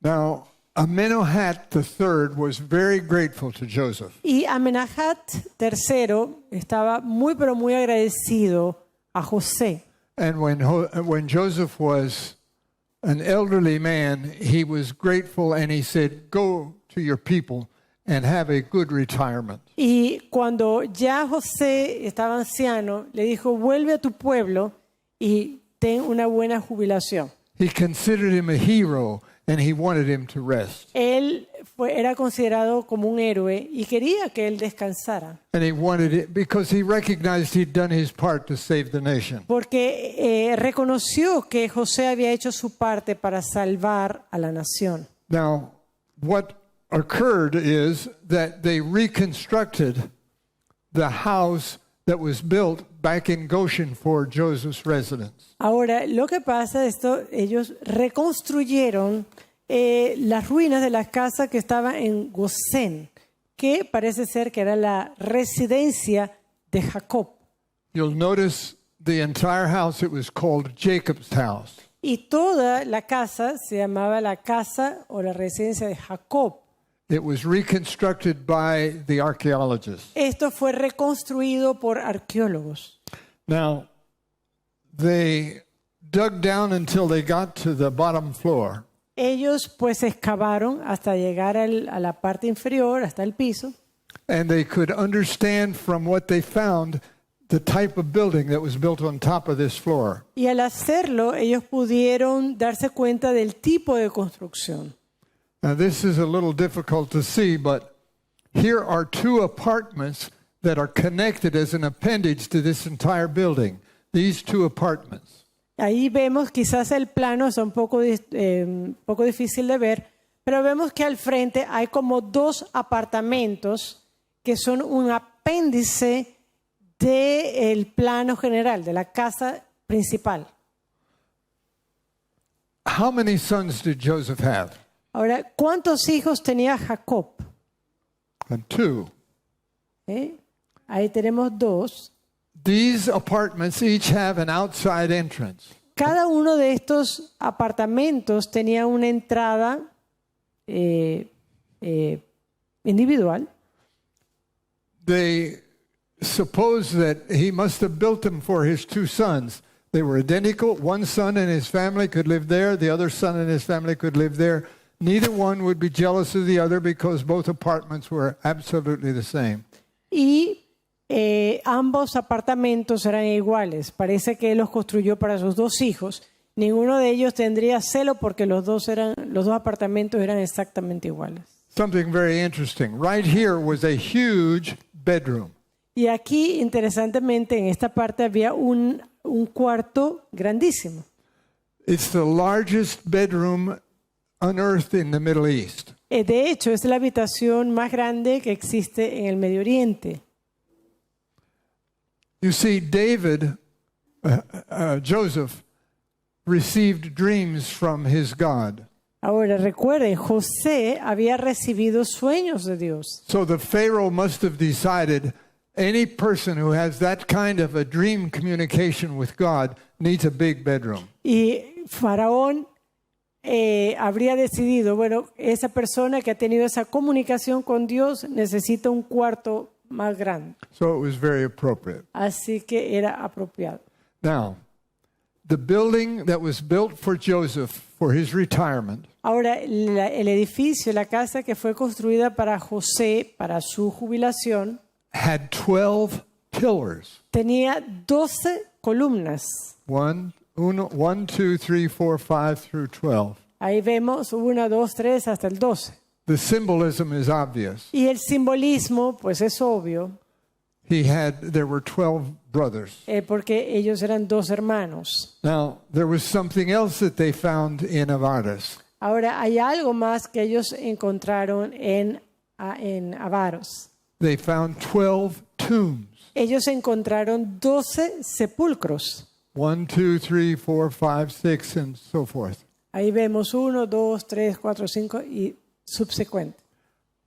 A: Now, Amenemhat III was very grateful to Joseph.
B: Y Amenahat III estaba muy pero muy agradecido a José.
A: And when Joseph was an elderly man, he was grateful and he said, "Go to your people and have a good retirement."
B: Y cuando ya José estaba anciano, le dijo, vuelve a tu pueblo y ten una buena jubilación.
A: He considered him a hero and he wanted him to rest.
B: Él era considerado como un héroe y quería que él descansara.
A: And he wanted it because he recognized he'd done his part to save the nation.
B: Porque reconoció que José había hecho su parte para salvar a la nación.
A: Now, what occurred is that they reconstructed the house that was built back in Goshen for Joseph's residence.
B: Ahora, lo que pasa es que ellos reconstruyeron las ruinas de la casa que estaba en Gosén, que parece ser que era la residencia de Jacob.
A: You'll notice the entire house, it was called Jacob's house.
B: Y toda la casa se llamaba la casa o la residencia de Jacob.
A: It was reconstructed by the archaeologists.
B: Esto fue reconstruido por arqueólogos.
A: Now, they dug down until they got to the bottom floor.
B: Ellos pues excavaron hasta llegar a la parte inferior, hasta el piso.
A: And they could understand from what they found the type of building that was built on top of this floor.
B: Y al hacerlo, ellos pudieron darse cuenta del tipo de construcción.
A: Now, this is a little difficult to see, but here are two apartments that are connected as an appendage to this entire building. These two apartments.
B: Ahí vemos, quizás el plano es un poco difícil de ver, pero vemos que al frente hay como dos apartamentos que son un apéndice del plano general, de la casa principal.
A: How many sons did Joseph have?
B: Ahora, ¿cuántos hijos tenía Jacob?
A: And two.
B: Ahí tenemos dos.
A: These apartments each have an outside entrance.
B: Cada uno de estos apartamentos tenía una entrada individual.
A: They suppose that he must have built them for his two sons. They were identical. One son and his family could live there. The other son and his family could live there. Neither one would be jealous of the other because both apartments were absolutely the same.
B: Y ambos apartamentos eran iguales. Parece que él los construyó para sus dos hijos. Ninguno de ellos tendría celo porque los dos apartamentos eran exactamente iguales.
A: Something very interesting. Right here was a huge bedroom.
B: Y aquí, interesantemente, en esta parte había un cuarto grandísimo.
A: It's the largest bedroom unearthed in the Middle East.
B: De hecho, es la habitación más grande que existe en el Medio Oriente.
A: You see, Joseph received dreams from his God.
B: Ahora recuerden, José había recibido sueños de Dios.
A: So the Pharaoh must have decided any person who has that kind of a dream communication with God needs a big bedroom.
B: Y Faraón habría decidido, bueno, esa persona que ha tenido esa comunicación con Dios necesita un cuarto más grande.
A: So it was very appropriate.
B: Así que era apropiado.
A: Now, the building that was built for Joseph for his retirement
B: Ahora, el edificio, la casa que fue construida para José, para su jubilación,
A: had 12 pillars.
B: tenía 12 columnas.
A: 1, 2, 3, 4, 5 through 12.
B: Ahí vemos 1, 2, 3 hasta el 12.
A: The symbolism is obvious.
B: Y el simbolismo, pues es obvio,
A: There were 12 brothers.
B: porque ellos eran 2 hermanos.
A: Now, there was something else that they found in Avaris.
B: Ahora, hay algo más que ellos encontraron en Avaros.
A: They found 12 tombs.
B: Ellos encontraron 12 sepulcros.
A: 1, 2, 3, 4, 5, 6, and so forth.
B: Ahí vemos 1, 2, 3, 4, 5 y subsecuente.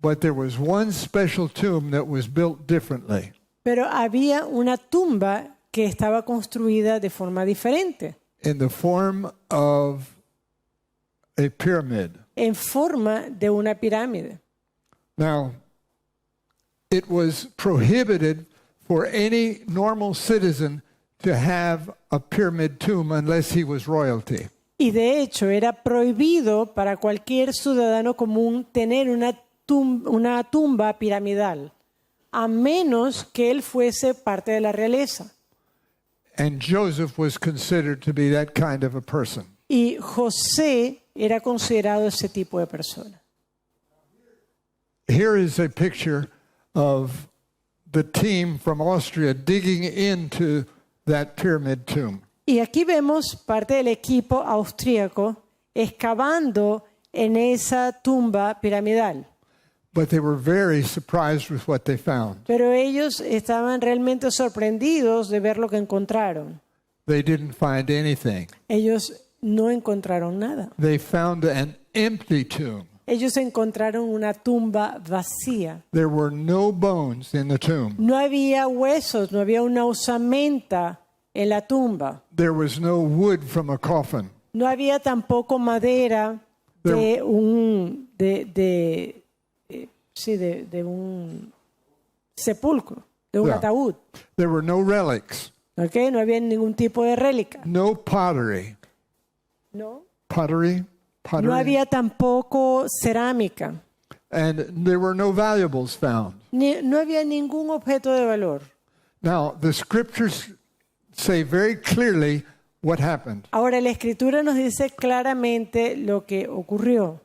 A: But there was one special tomb that was built differently.
B: Pero había una tumba que estaba construida de forma diferente,
A: In the form of a pyramid.
B: en forma de una pirámide.
A: Now, it was prohibited for any normal citizen to have a pyramid tomb unless he was royalty.
B: Y de hecho era prohibido para cualquier ciudadano común tener una tumba piramidal, a menos que él fuese parte de la realeza.
A: And Joseph was considered to be that kind of a person.
B: Y José era considerado ese tipo de persona.
A: Here is a picture of the team from Austria digging into that pyramid tomb.
B: Y aquí vemos parte del equipo austríaco excavando en esa tumba piramidal.
A: But they were very surprised with what they found.
B: Pero ellos estaban realmente sorprendidos de ver lo que encontraron.
A: They didn't find anything.
B: Ellos no encontraron nada.
A: They found an empty tomb.
B: Ellos encontraron una tumba vacía.
A: There were no bones in the tomb.
B: No había huesos, no había una osamenta en la tumba.
A: There was no wood from a coffin.
B: No había tampoco madera de un sepulcro, de un
A: Yeah.
B: ataúd.
A: There were no relics,
B: ¿Okay? No había ningún tipo de réplica.
A: no pottery.
B: No.
A: Pottery?
B: No había tampoco cerámica.
A: And there were no valuables found.
B: No había ningún objeto de valor.
A: Now, the scriptures say very clearly what happened.
B: Ahora, la Escritura nos dice claramente lo que ocurrió.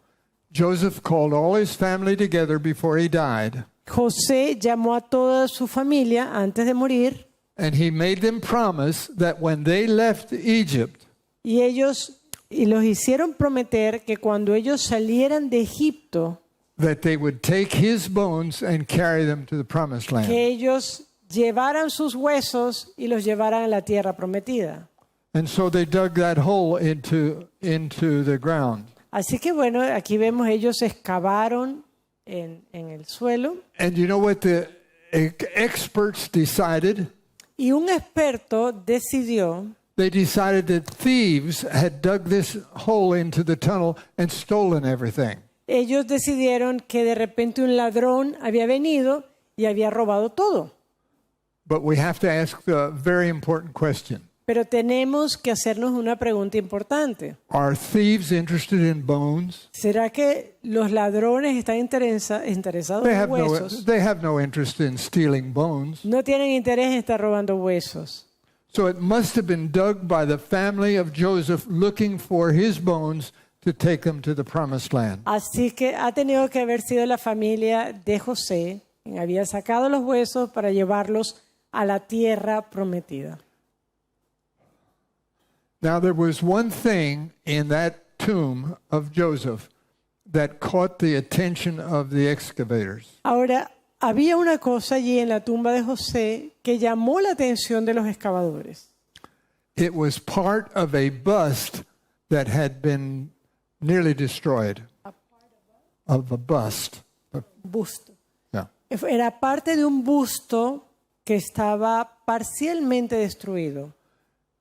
A: Joseph called all his family together before he died,
B: José llamó a toda su familia antes de morir
A: and he made them promise that when they left Egypt,
B: y los hicieron prometer que cuando ellos salieran de Egipto,
A: that they would take his bones and carry them to the promised land.
B: que ellos llevaran sus huesos y los llevaran a la tierra prometida.
A: And so they dug that hole into the ground.
B: Así que bueno, aquí vemos ellos excavaron en el suelo
A: And you know what the experts decided?
B: y un experto decidió
A: They decided that thieves had dug this hole into the tunnel and stolen everything.
B: ellos decidieron que de repente un ladrón había venido y había robado todo.
A: But we have to ask the very important question.
B: Pero tenemos que hacernos una pregunta importante.
A: Are thieves interested in bones?
B: ¿Será que los ladrones están interesados en huesos?
A: They have no interest in stealing bones.
B: No tienen interés en estar robando huesos.
A: So it must have been dug by the family of Joseph looking for his bones to take them to the promised land.
B: Así que ha tenido que haber sido la familia de José quien había sacado los huesos para llevarlos a la tierra prometida.
A: Now there was one thing in that tomb of Joseph that caught the attention of the excavators.
B: Ahora, había una cosa allí en la tumba de José que llamó la atención de los excavadores.
A: It was part of a bust that had been nearly destroyed. Of a bust.
B: Busto.
A: Yeah.
B: Era parte de un busto que estaba parcialmente destruido.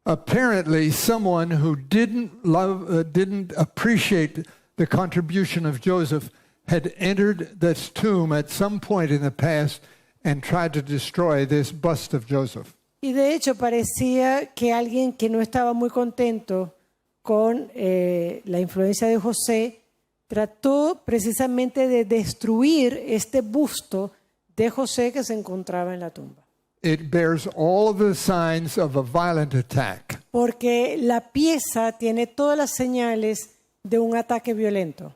A: apparently someone who didn't appreciate the contribution of Joseph had entered this tomb at some point in the past and tried to destroy this bust of Joseph.
B: Y de hecho parecía que alguien que no estaba muy contento con la influencia de José trató precisamente de destruir este busto de José que se encontraba en la tumba.
A: It bears all of the signs of a violent attack.
B: Porque la pieza tiene todas las señales de un ataque violento.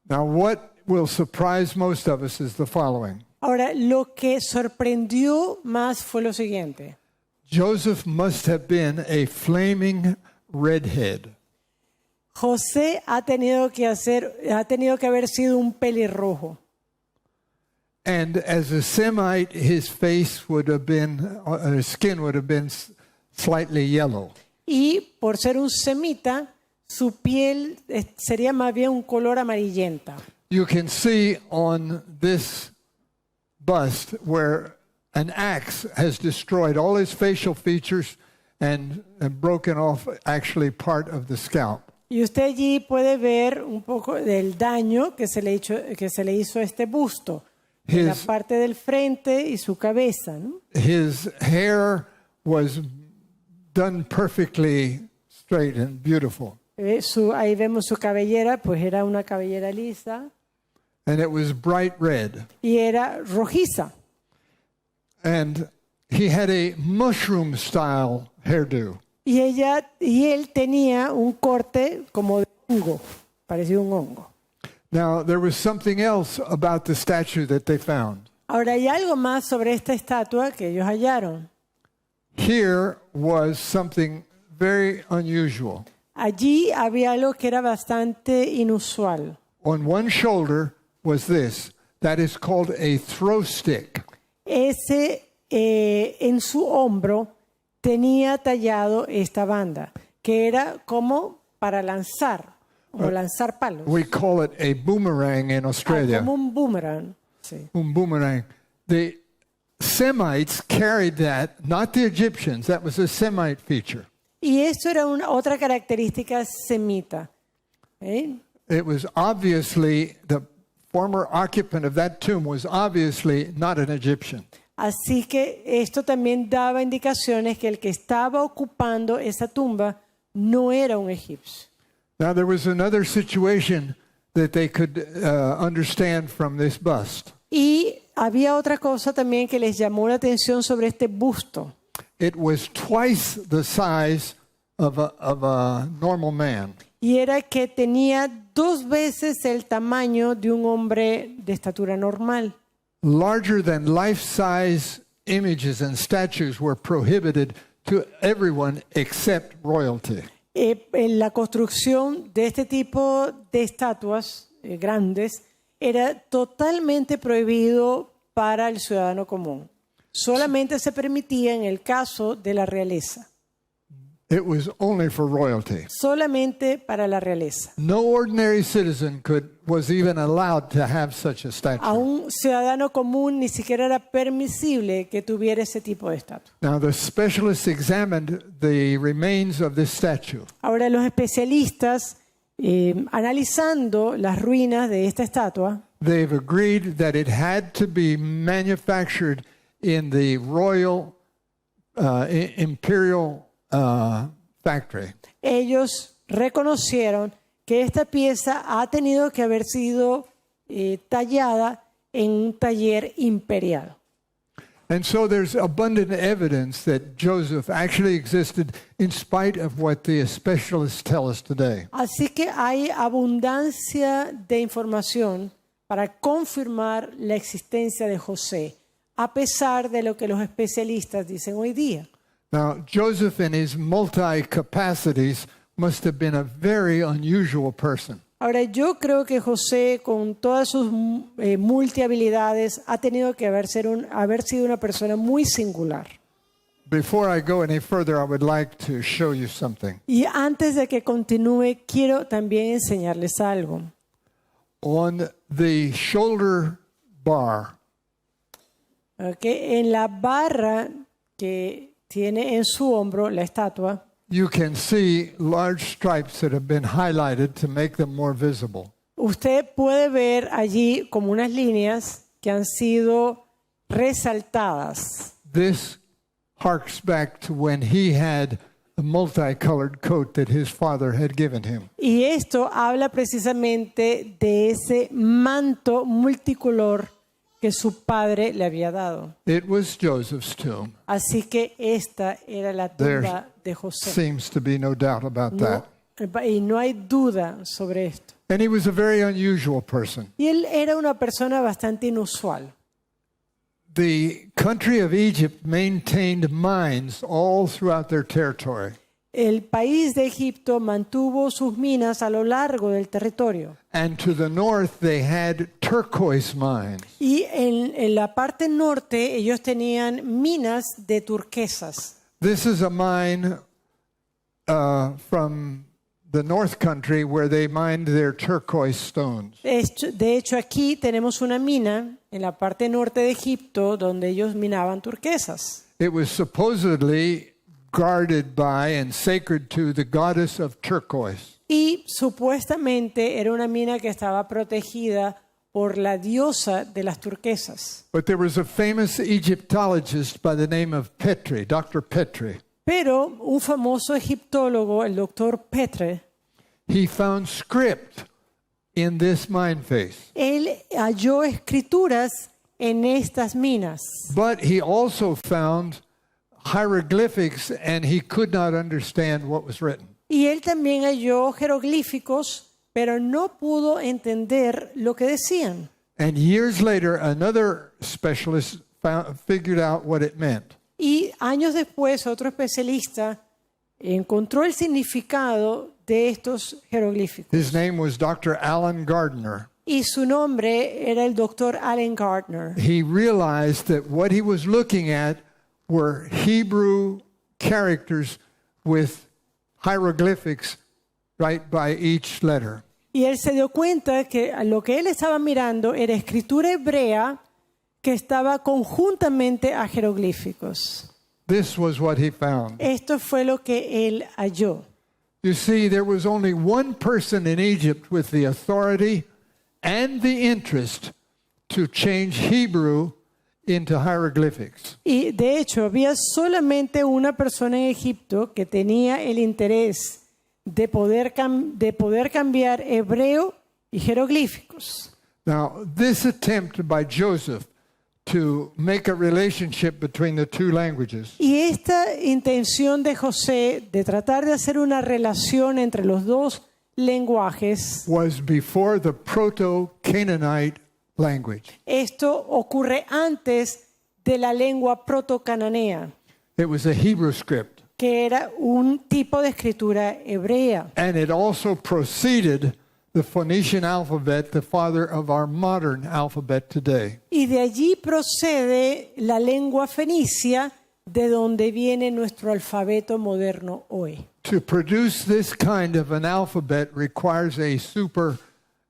A: Now, what will surprise most of us is the following.
B: Ahora, lo que sorprendió más fue lo siguiente.
A: Joseph must have been a flaming redhead.
B: José ha tenido que haber sido un pelirrojo.
A: And as a Semite, his face would have been, his skin would have been slightly yellow.
B: Y por ser un semita, su piel sería más bien un color amarillenta.
A: You can see on this bust where an axe has destroyed all his facial features and broken off actually part of the scalp.
B: Y usted allí puede ver un poco del daño que se le hizo a este busto, en la parte del frente y su cabeza, ¿no?
A: His hair was done perfectly straight and beautiful.
B: Ahí vemos su cabellera, pues era una cabellera lisa.
A: And it was bright red.
B: Y era rojiza.
A: And he had a mushroom style hairdo.
B: Y él tenía un corte como de hongo, parecía un hongo.
A: Now, there was something else about the statue that they found.
B: Ahora hay algo más sobre esta estatua que ellos hallaron.
A: Here was something very unusual.
B: Allí había algo que era bastante inusual.
A: On one shoulder was this, that is called a throw stick.
B: En su hombro tenía tallado esta banda, que era como para lanzar, como lanzar palos.
A: We call it a boomerang in Australia.
B: Como un boomerang. Sí.
A: Un boomerang. The Semites carried that, not the Egyptians. That was a Semite feature.
B: Y esto era otra característica semita.
A: It was obviously, the former occupant of that tomb was obviously not an Egyptian.
B: Así que esto también daba indicaciones que el que estaba ocupando esa tumba no era un egipcio.
A: Now there was another situation that they could understand from this bust.
B: Y había otra cosa también que les llamó la atención sobre este busto.
A: It was twice the size of a normal man.
B: Y era que tenía 2 veces el tamaño de un hombre de estatura normal.
A: Larger than life-size images and statues were prohibited to everyone except royalty.
B: En la construcción de este tipo de estatuas grandes era totalmente prohibido para el ciudadano común. Solamente se permitía en el caso de la realeza.
A: It was only for royalty.
B: Solamente para la realeza.
A: No ordinary citizen was even allowed to have such a
B: A
A: statue.
B: un ciudadano común ni siquiera era permisible que tuviera ese tipo de estatua.
A: Now the specialists examined the remains of this statue.
B: Ahora los especialistas, analizando las ruinas de esta estatua,
A: They've agreed that it had to be manufactured in the royal imperial factory.
B: ellos reconocieron que esta pieza ha tenido que haber sido tallada en un taller imperial.
A: And so there's abundant evidence that Joseph actually existed in spite of what the specialists tell us today.
B: Así que hay abundancia de información para confirmar la existencia de José, a pesar de lo que los especialistas dicen hoy día.
A: Now, Joseph in his multi-capacities must have been a very unusual person.
B: Ahora, yo creo que José, con todas sus multihabilidades, ha tenido que haber sido una persona muy singular.
A: Before I go any further, I would like to show you something.
B: Y antes de que continúe, quiero también enseñarles algo.
A: On the shoulder bar,
B: En la barra que tiene en su hombro la estatua,
A: you can see large stripes that have been highlighted to make them more visible.
B: usted puede ver allí como unas líneas que han sido resaltadas.
A: This harks back to when he had a multicolored coat that his father had given him.
B: Y esto habla precisamente de ese manto multicolor que su padre le había dado.
A: It was Joseph's tomb.
B: Así que esta era la tumba de José.
A: Seems to be no doubt about that.
B: Y no hay duda sobre esto.
A: And he was a very unusual person.
B: Y él era una persona bastante inusual.
A: The country of Egypt maintained mines all throughout their territory.
B: El país de Egipto mantuvo sus minas a lo largo del territorio.
A: And to the north, they had turquoise mines.
B: Y en la parte norte ellos tenían minas de turquesas.
A: This is a mine from the North Country where they mined their turquoise stones.
B: De hecho, aquí tenemos una mina en la parte norte de Egipto donde ellos minaban turquesas.
A: It was supposedly guarded by and sacred to the goddess of turquoise.
B: Y supuestamente era una mina que estaba protegida por la diosa de las turquesas.
A: But there was a famous Egyptologist by the name of Petrie, Dr. Petrie.
B: Pero un famoso egiptólogo, el doctor Petre,
A: He found script in this mine face.
B: él halló escrituras en estas minas.
A: But he also found hieroglyphics and he could not understand what was written.
B: Y él también halló jeroglíficos, pero no pudo entender lo que decían.
A: And years later, another specialist figured out what it meant.
B: Y años después, otro especialista encontró el significado de estos jeroglíficos.
A: His name was Dr. Alan Gardner.
B: Y su nombre era el doctor Allen Gardner.
A: He realized that what he was looking at were Hebrew characters with hieroglyphics right by each letter.
B: Y él se dio cuenta que lo que él estaba mirando era escritura hebrea que estaba conjuntamente a jeroglíficos.
A: This was what he found.
B: Esto fue lo que él halló.
A: You see, there was only one person in Egypt with the authority and the interest to change Hebrew into hieroglyphics.
B: Y de hecho había solamente una persona en Egipto que tenía el interés de poder cambiar hebreo y jeroglíficos.
A: Now, this attempt by Joseph to make a relationship between the two languages
B: Y esta intención de José de tratar de hacer una relación entre los dos lenguajes,
A: was before the Proto-Canaanite language.
B: esto ocurre antes de la lengua protocananea,
A: It was a Hebrew script.
B: que era un tipo de escritura hebrea.
A: And it also preceded the Phoenician alphabet, the father of our modern alphabet today.
B: Y de allí procede la lengua fenicia, de donde viene nuestro alfabeto moderno hoy.
A: To produce this kind of an alphabet requires a super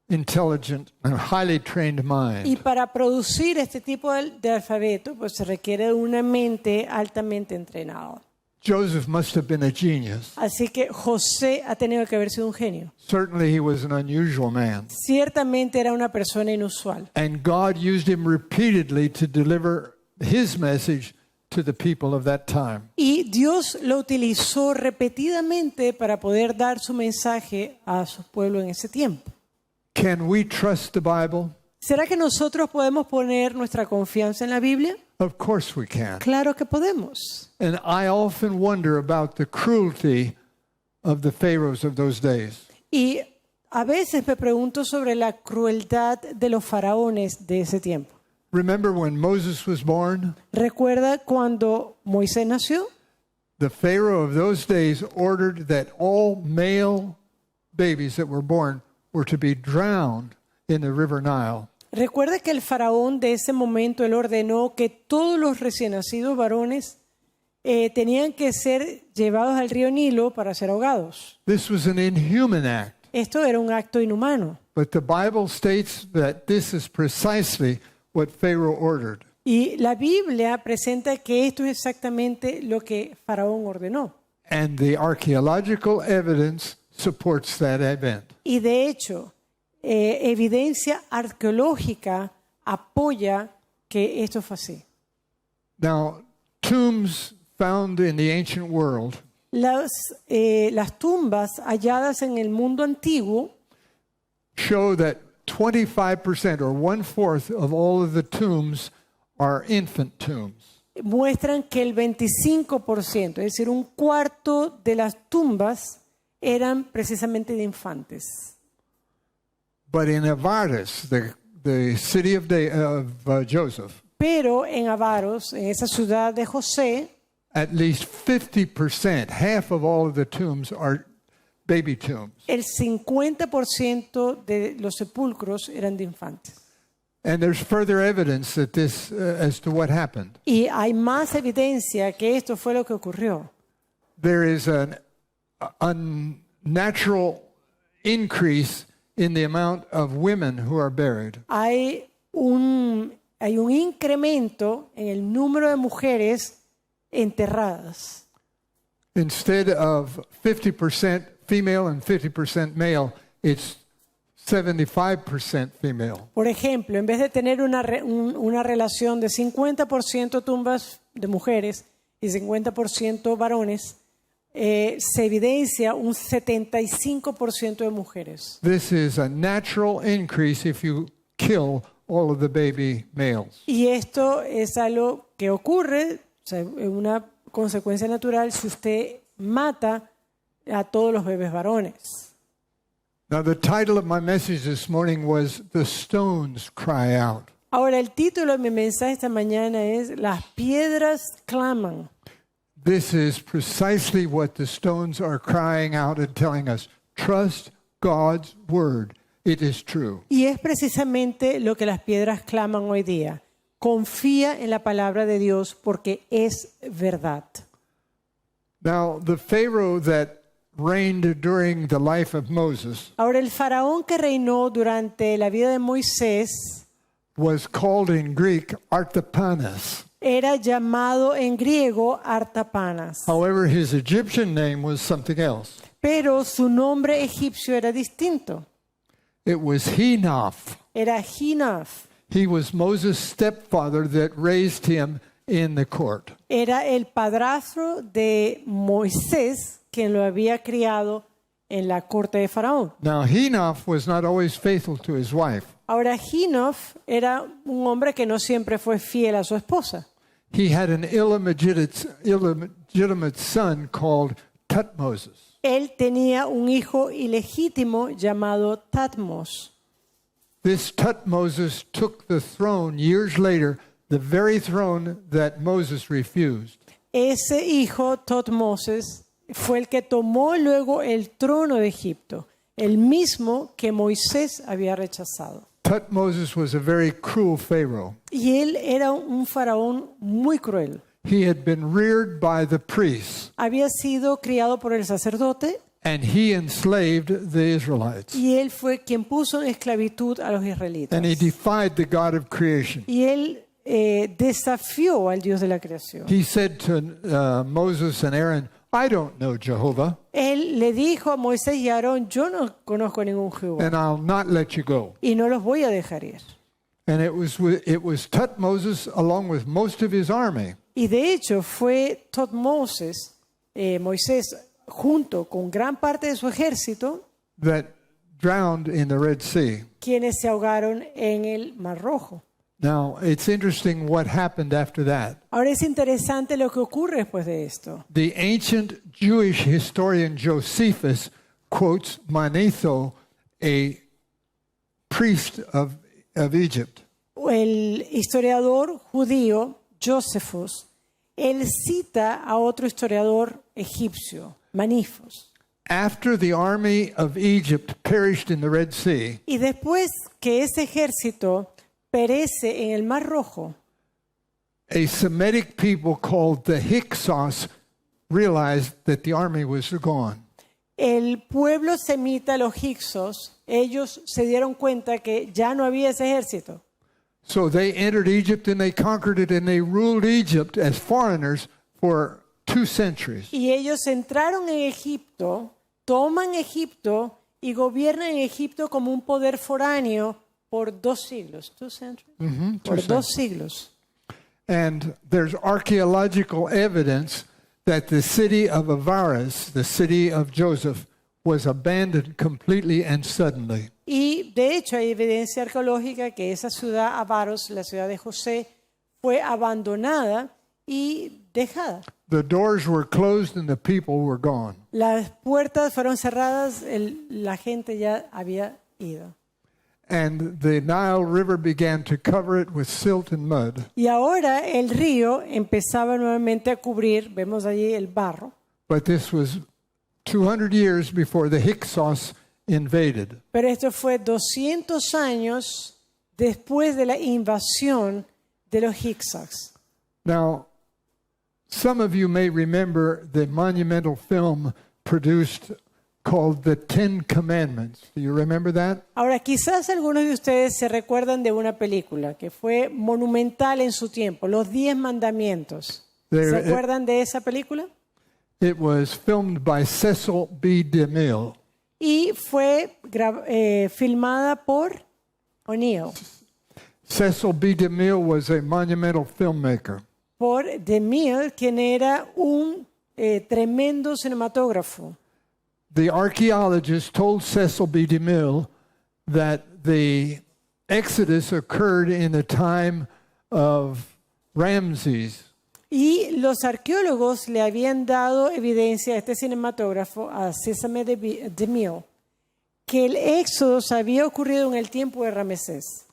A: intelligent and highly trained
B: Y
A: mind.
B: para producir este tipo de alfabeto, pues se requiere de una mente altamente entrenada.
A: Joseph must have been a genius.
B: Así que José ha tenido que haber sido un genio.
A: Certainly he was an unusual man.
B: Ciertamente era una persona inusual.
A: And God used him repeatedly to deliver his message to the people of that time.
B: Y Dios lo utilizó repetidamente para poder dar su mensaje a su pueblo en ese tiempo.
A: Can we trust the Bible?
B: ¿Será que nosotros podemos poner nuestra confianza en la Biblia?
A: Of course we can.
B: Claro que podemos.
A: And I often wonder about the cruelty of the pharaohs of those days.
B: Y a veces me pregunto sobre la crueldad de los faraones de ese tiempo.
A: Remember when Moses was born?
B: ¿Recuerda cuando Moisés nació?
A: The Pharaoh of those days ordered that all male babies that were born were to be drowned in the river Nile.
B: Recuerda que el faraón de ese momento él ordenó que todos los recién nacidos varones tenían que ser llevados al río Nilo para ser ahogados.
A: This was an inhuman act.
B: Esto era un acto inhumano.
A: But the Bible states that this is precisely what Pharaoh ordered.
B: Y la Biblia presenta que esto es exactamente lo que Faraón ordenó.
A: And the archaeological evidence supports that event.
B: Y de hecho, evidencia arqueológica apoya que esto fue así.
A: Now, tombs found in the ancient world
B: Las tumbas halladas en el mundo antiguo
A: show that 25% or 1/4 of all of the tombs are infant tombs.
B: muestran que el 25%, es decir, un cuarto de las tumbas eran precisamente de infantes.
A: But in Avaris, the city of Joseph,
B: Pero en Avaros, en esa ciudad de José,
A: at least 50%, half of all of the tombs are baby tombs.
B: el 50% de los sepulcros eran de infantes.
A: And there's further evidence that this, as to what happened.
B: Y hay más evidencia que esto fue lo que ocurrió.
A: There is an unnatural increase in the amount of women who are buried.
B: Hay un incremento en el número de mujeres enterradas.
A: Instead of 50% female and 50% male, it's 75% female.
B: Por ejemplo, en vez de tener una relación de 50% tumbas de mujeres y 50% varones, se evidencia un 75% de mujeres.
A: This is a natural increase if you kill all of the baby males.
B: Y esto es algo que ocurre, o sea, es una consecuencia natural si usted mata a todos los bebés varones.
A: Now, the title of my message this morning was The Stones Cry Out.
B: Ahora, el título de mi mensaje esta mañana es Las piedras claman.
A: This is precisely what the stones are crying out and telling us. Trust God's word. It is true.
B: Y es precisamente lo que las piedras claman hoy día. Confía en la palabra de Dios porque es verdad.
A: Now, the Pharaoh that reigned during the life of Moses
B: Ahora, el faraón que reinó durante la vida de Moisés
A: was called in Greek Artapanes.
B: era llamado en griego Artapanas,
A: However, his Egyptian name was something else.
B: pero su nombre egipcio era distinto.
A: It was Henoph.
B: Era Hinaf.
A: He was Moses' stepfather that raised him in the court.
B: Era el padrastro de Moisés quien lo había criado en la corte de Faraón.
A: Now, Henoph was not always faithful to his wife.
B: Ahora, Hinof era un hombre que no siempre fue fiel a su esposa.
A: He had an illegitimate son called Tutmosis.
B: Él tenía un hijo ilegítimo llamado Tatmos.
A: This Tutmosis took the throne years later, the very throne that Moses refused.
B: Ese hijo, Tatmoses, fue el que tomó luego el trono de Egipto, el mismo que Moisés había rechazado.
A: Tutmosis was a very cruel Pharaoh.
B: Y él era un faraón muy cruel.
A: He had been reared by the priests,
B: Había sido criado por el sacerdote
A: and he enslaved the Israelites.
B: y él fue quien puso en esclavitud a los israelitas.
A: And he defied the God of creation.
B: Y él desafió al Dios de la creación.
A: He said to Moses and Aaron, I don't know Jehovah,
B: Él le dijo a Moisés y a Aarón, yo no conozco a ningún Jehová
A: and I'll not let you go.
B: y no los voy a dejar ir.
A: And it was Tutmosis along with most of his army
B: Y de hecho fue Moisés, junto con gran parte de su ejército,
A: that drowned in the Red Sea.
B: quienes se ahogaron en el Mar Rojo.
A: Now, it's interesting what happened after that.
B: Ahora es interesante lo que ocurre después de esto.
A: The ancient Jewish historian Josephus quotes Manetho, a priest of Egypt.
B: El historiador judío Josephus, él cita a otro historiador egipcio, Manifos.
A: After the army of Egypt perished in the Red Sea,
B: Y después que ese ejército perece en el Mar Rojo,
A: a Semitic people called the Hyksos realized that the army was gone.
B: el pueblo semita, los hicsos, ellos se dieron cuenta que ya no había ese ejército.
A: So they entered Egypt and they conquered it and they ruled Egypt as foreigners for 2 centuries.
B: Y ellos entraron en Egipto, toman Egipto y gobiernan en Egipto como un poder foráneo por 2 siglos. 2 centuries? Por 2 siglos.
A: And there's archaeological evidence that the city of Avaris, the city of Joseph, was abandoned completely and suddenly.
B: Y de hecho hay evidencia arqueológica que esa ciudad, Avaros, la ciudad de José, fue abandonada y dejada.
A: The doors were closed and the people were gone.
B: Las puertas fueron cerradas, la gente ya había ido.
A: And the Nile River began to cover it with silt and mud.
B: Y ahora el río empezaba nuevamente a cubrir, vemos allí el barro.
A: But this was 200 years before the Hyksos invaded.
B: Pero esto fue 200 años después de la invasión de los Hyksos.
A: Now, some of you may remember the monumental film produced called The Ten Commandments. Do you remember that?
B: Ahora, quizás algunos de ustedes se recuerdan de una película que fue monumental en su tiempo, Los 10 Mandamientos. ¿Se acuerdan de esa película?
A: It was filmed by Cecil B. DeMille.
B: Y fue filmada por O'Neill.
A: Cecil B. DeMille was a monumental filmmaker.
B: Por DeMille, quien era un tremendo cinematógrafo.
A: The archaeologists told Cecil B. DeMille that the Exodus occurred in the time of Ramses.
B: Y los arqueólogos le habían dado evidencia a este cinematógrafo, a Sesame DeMille, que el éxodo había ocurrido en el tiempo de Ramsés.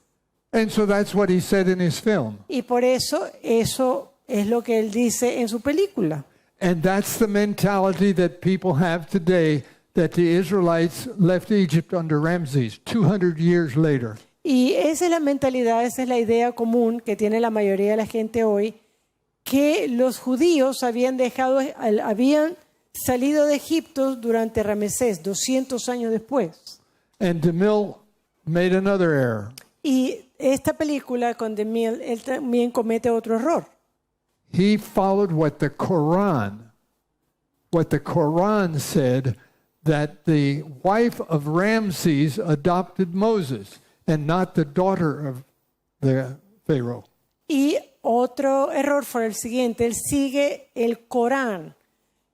A: And so that's what he said in his film.
B: Y por eso es lo que él dice en su película.
A: And that's the mentality that people have today, that the Israelites left Egypt under Ramses 200 years later.
B: Y esa es la mentalidad, esa es la idea común que tiene la mayoría de la gente hoy, que los judíos habían salido de Egipto durante Ramsés, 200 años después.
A: And DeMille made another error.
B: Y esta película con DeMille, él también comete otro error.
A: He followed what the Quran said, that the wife of Ramses adopted Moses and not the daughter of the Pharaoh.
B: Y otro error fue el siguiente, él sigue el Corán.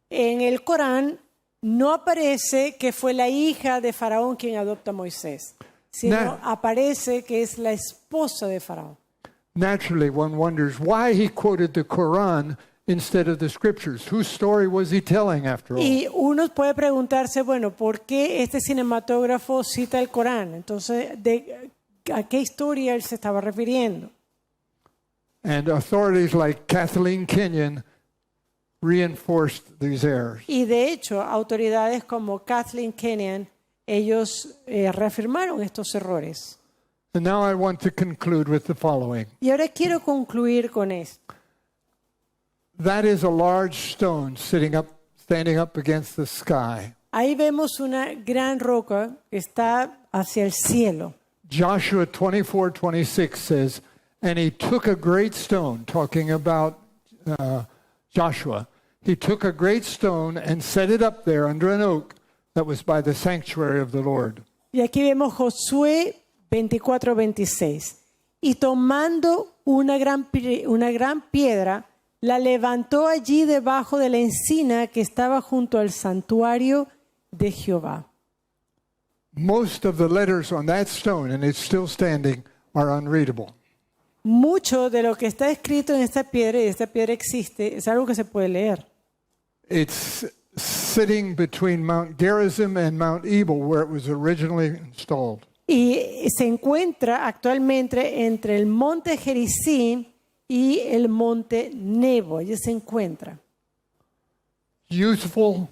B: En el Corán no aparece que fue la hija de Faraón quien adopta a Moisés, sino aparece que es la esposa de Faraón.
A: Naturally, one wonders why he quoted the Quran instead of the scriptures. Whose story was he telling after all?
B: Y uno puede preguntarse, bueno, ¿por qué este cinematógrafo cita el Corán? Entonces, ¿a qué historia él se estaba refiriendo?
A: And authorities like Kathleen Kenyon reinforced these errors.
B: Y de hecho, autoridades como Kathleen Kenyon, ellos reafirmaron estos errores.
A: And now I want to conclude with the following.
B: Y ahora quiero concluir con esto.
A: That is a large stone standing up against the sky.
B: Ahí vemos una gran roca que está hacia el cielo.
A: Joshua 24:26 says, and he took a great stone, talking about Joshua. He took a great stone and set it up there under an oak that was by the sanctuary of the Lord.
B: Y aquí vemos Josué 24:26. Y tomando una gran piedra, la levantó allí debajo de la encina que estaba junto al santuario de Jehová.
A: Most of the letters on that stone, and it's still standing, are unreadable.
B: Mucho de lo que está escrito en esta piedra, y esta piedra existe, es algo que se puede leer.
A: It's sitting between Mount Gerizim and Mount Ebal, where it was originally installed.
B: Y se encuentra actualmente entre el monte Gerizim y el monte Nebo. Allí se encuentra.
A: Youthful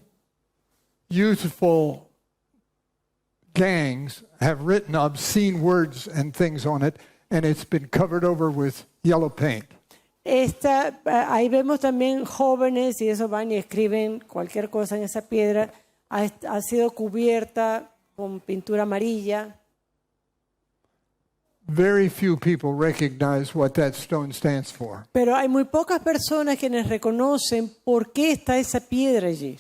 A: gangs have written obscene words and things on it, and it's been covered over with yellow paint.
B: Ahí vemos también jóvenes y eso van y escriben cualquier cosa en esa piedra. Ha sido cubierta con pintura amarilla.
A: Very few people recognize what that stone stands for.
B: Pero hay muy pocas personas quienes reconocen por qué está esa piedra allí.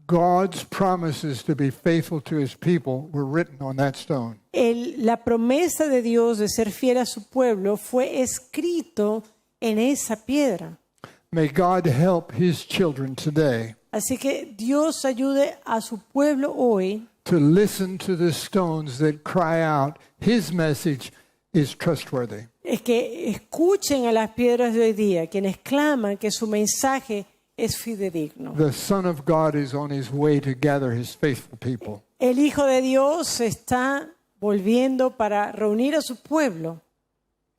A: God's promises to be faithful to his people were written on that stone.
B: La promesa de Dios de ser fiel a su pueblo fue escrito en esa piedra.
A: May God help his children today
B: Así que Dios ayude a su pueblo hoy
A: to listen to the stones that cry out, his message is trustworthy.
B: es que escuchen a las piedras de hoy día, quienes claman que su mensaje es fidedigno.
A: The Son of God is on his way to gather his faithful people.
B: El Hijo de Dios está volviendo para reunir a su pueblo.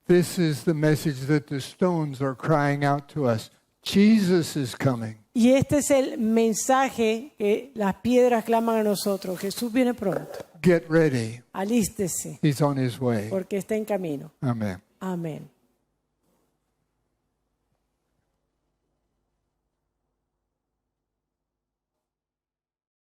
A: This is the message that the stones are crying out to us. Jesus is coming.
B: Y este es el mensaje que las piedras claman a nosotros. Jesús viene pronto.
A: Get ready.
B: Alístese,
A: He's on his way.
B: porque está en camino.
A: Amen.
B: Amén.